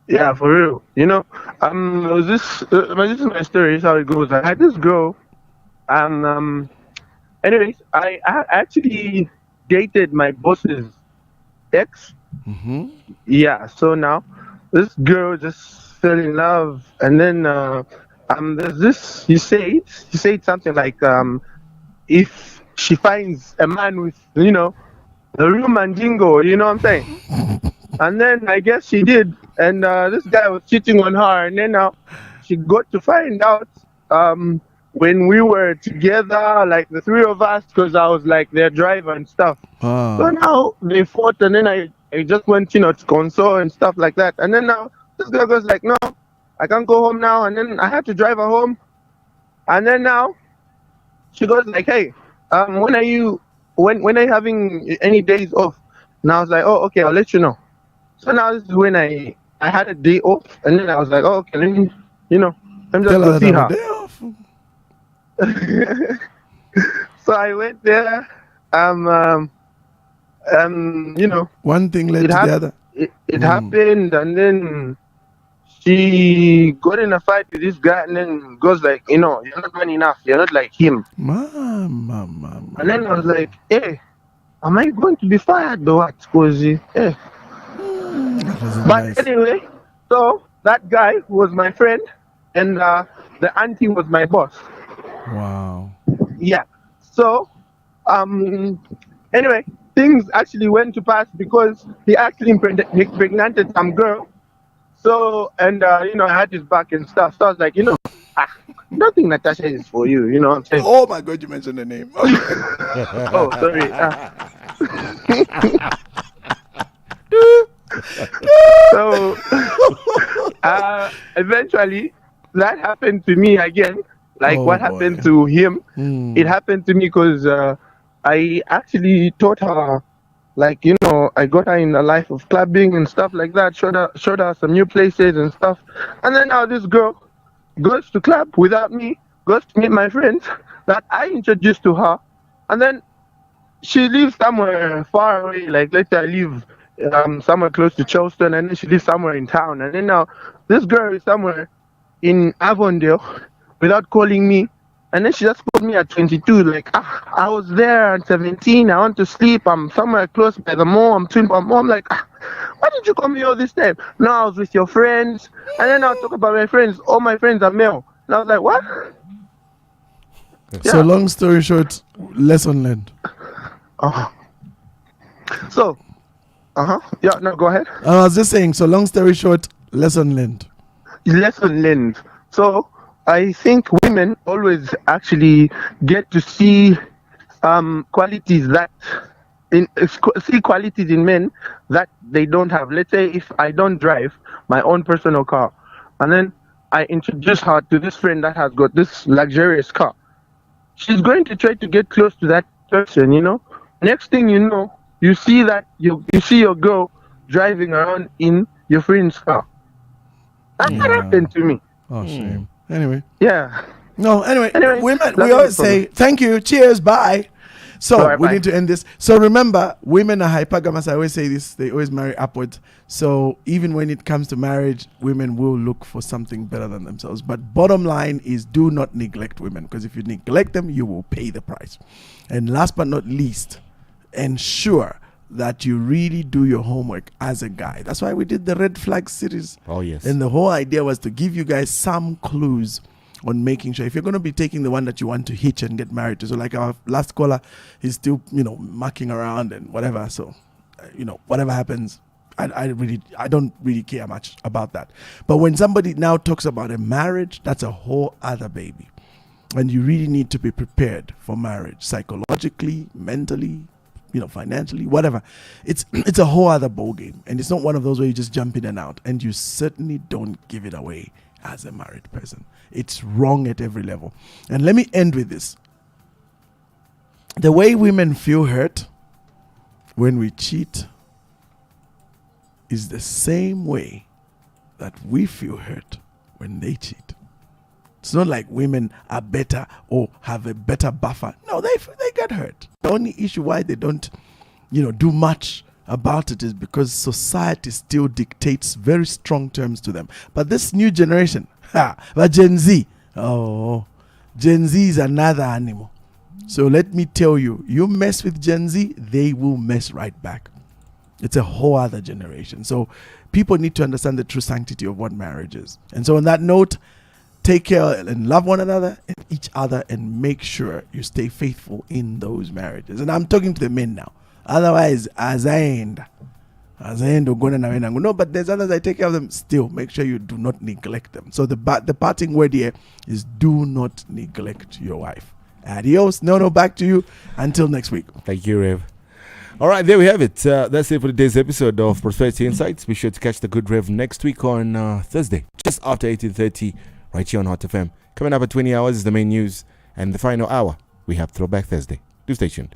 Yeah, for real. This is my story. This is how it goes. I had this girl, and anyways, I actually dated my boss's ex. Mm-hmm. Yeah. So now, this girl just fell in love, and then there's this. He said something like if she finds a man with the real mandingo, you know what I'm saying? And then I guess she did, and this guy was cheating on her, and then she got to find out when we were together, like the three of us, because I was like their driver and stuff. So now they fought, and then I just went, to console and stuff like that. And then now this girl goes like, no, I can't go home now, and then I had to drive her home. And then now she goes like, hey, when are you having any days off? And I was like, oh, okay, I'll let you know. So now this is when I had a day off, and then I was like, oh, okay, let me just Tell go her see that I'm her. a day off. So I went there. One thing led it to hap- the other. it happened, and then she got in a fight with this guy, and then goes like, you're not man enough. You're not like him. Mama. And then I was like, hey, am I going to be fired or what? Because, That wasn't but nice. anyway, so that guy was my friend, and the auntie was my boss. Wow. Yeah. So, anyway, things actually went to pass because he actually impregnated some girl. So, and I had his back and stuff. So I was like, nothing Natasha is for you. You know what I'm saying? Oh my God, you mentioned the name. Okay. Oh, sorry. So, eventually, that happened to me again. Like what happened to him, it happened to me because I actually taught her, like, I got her in the life of clubbing and stuff like that, showed her some new places and stuff. And then now this girl goes to club without me, goes to meet my friends that I introduced to her. And then she lives somewhere far away, like let's say I live somewhere close to Charleston, and then she lives somewhere in town. And then now this girl is somewhere in Avondale without calling me. And then she just called me at 22, like, I was there at 17, I want to sleep, I'm somewhere close by the mall, I'm twin by mall. I'm like, why did you call me all this time? No, I was with your friends. And then I'll talk about my friends, all my friends are male. And I was like, what? So long story short, lesson learned. So, yeah, no, go ahead. I was just saying, so long story short, lesson learned. Lesson learned. So I think women always actually get to see qualities in men that they don't have. Let's say if I don't drive my own personal car, and then I introduce her to this friend that has got this luxurious car, she's going to try to get close to that person. Next thing you know, you see that you see your girl driving around in your friend's car. That happened to me. Oh, shame. Anyway. Yeah. No, anyway, women, we that's always it for say, me. thank you, cheers, bye. So Alright, we bye. need to end this. So remember, women are hypergamous. I always say this, they always marry upwards. So even when it comes to marriage, women will look for something better than themselves. But bottom line is, do not neglect women, because if you neglect them, you will pay the price. And last but not least, ensure that you really do your homework as a guy. That's why we did the red flag series. Oh, yes. And the whole idea was to give you guys some clues on making sure if you're going to be taking the one that you want to hitch and get married to. So like our last caller is still, mucking around and whatever. So, whatever happens, I don't really care much about that. But when somebody now talks about a marriage, that's a whole other baby. And you really need to be prepared for marriage, psychologically, mentally, financially, whatever. It's a whole other ball game, and it's not one of those where you just jump in and out. And you certainly don't give it away as a married person. It's wrong at every level. And let me end with this: the way women feel hurt when we cheat is the same way that we feel hurt when they cheat. It's not like women are better or have a better buffer. No, they get hurt. The only issue why they don't, do much about it is because society still dictates very strong terms to them. But this new generation, but Gen Z, Gen Z is another animal. So let me tell you, you mess with Gen Z, they will mess right back. It's a whole other generation. So people need to understand the true sanctity of what marriage is. And so on that note, take care and love one another and each other, and make sure you stay faithful in those marriages. And I'm talking to the men now. Otherwise, no, but there's others I take care of them. Still, make sure you do not neglect them. So the parting word here is, do not neglect your wife. Adios. No, back to you. Until next week. Thank you, Rev. All right, there we have it. That's it for today's episode of Prosperity Insights. Be sure to catch the good Rev next week on Thursday, just after 18:30. Right here on Hot FM. Coming up at 20 hours is the main news, and the final hour we have Throwback Thursday. Do stay tuned.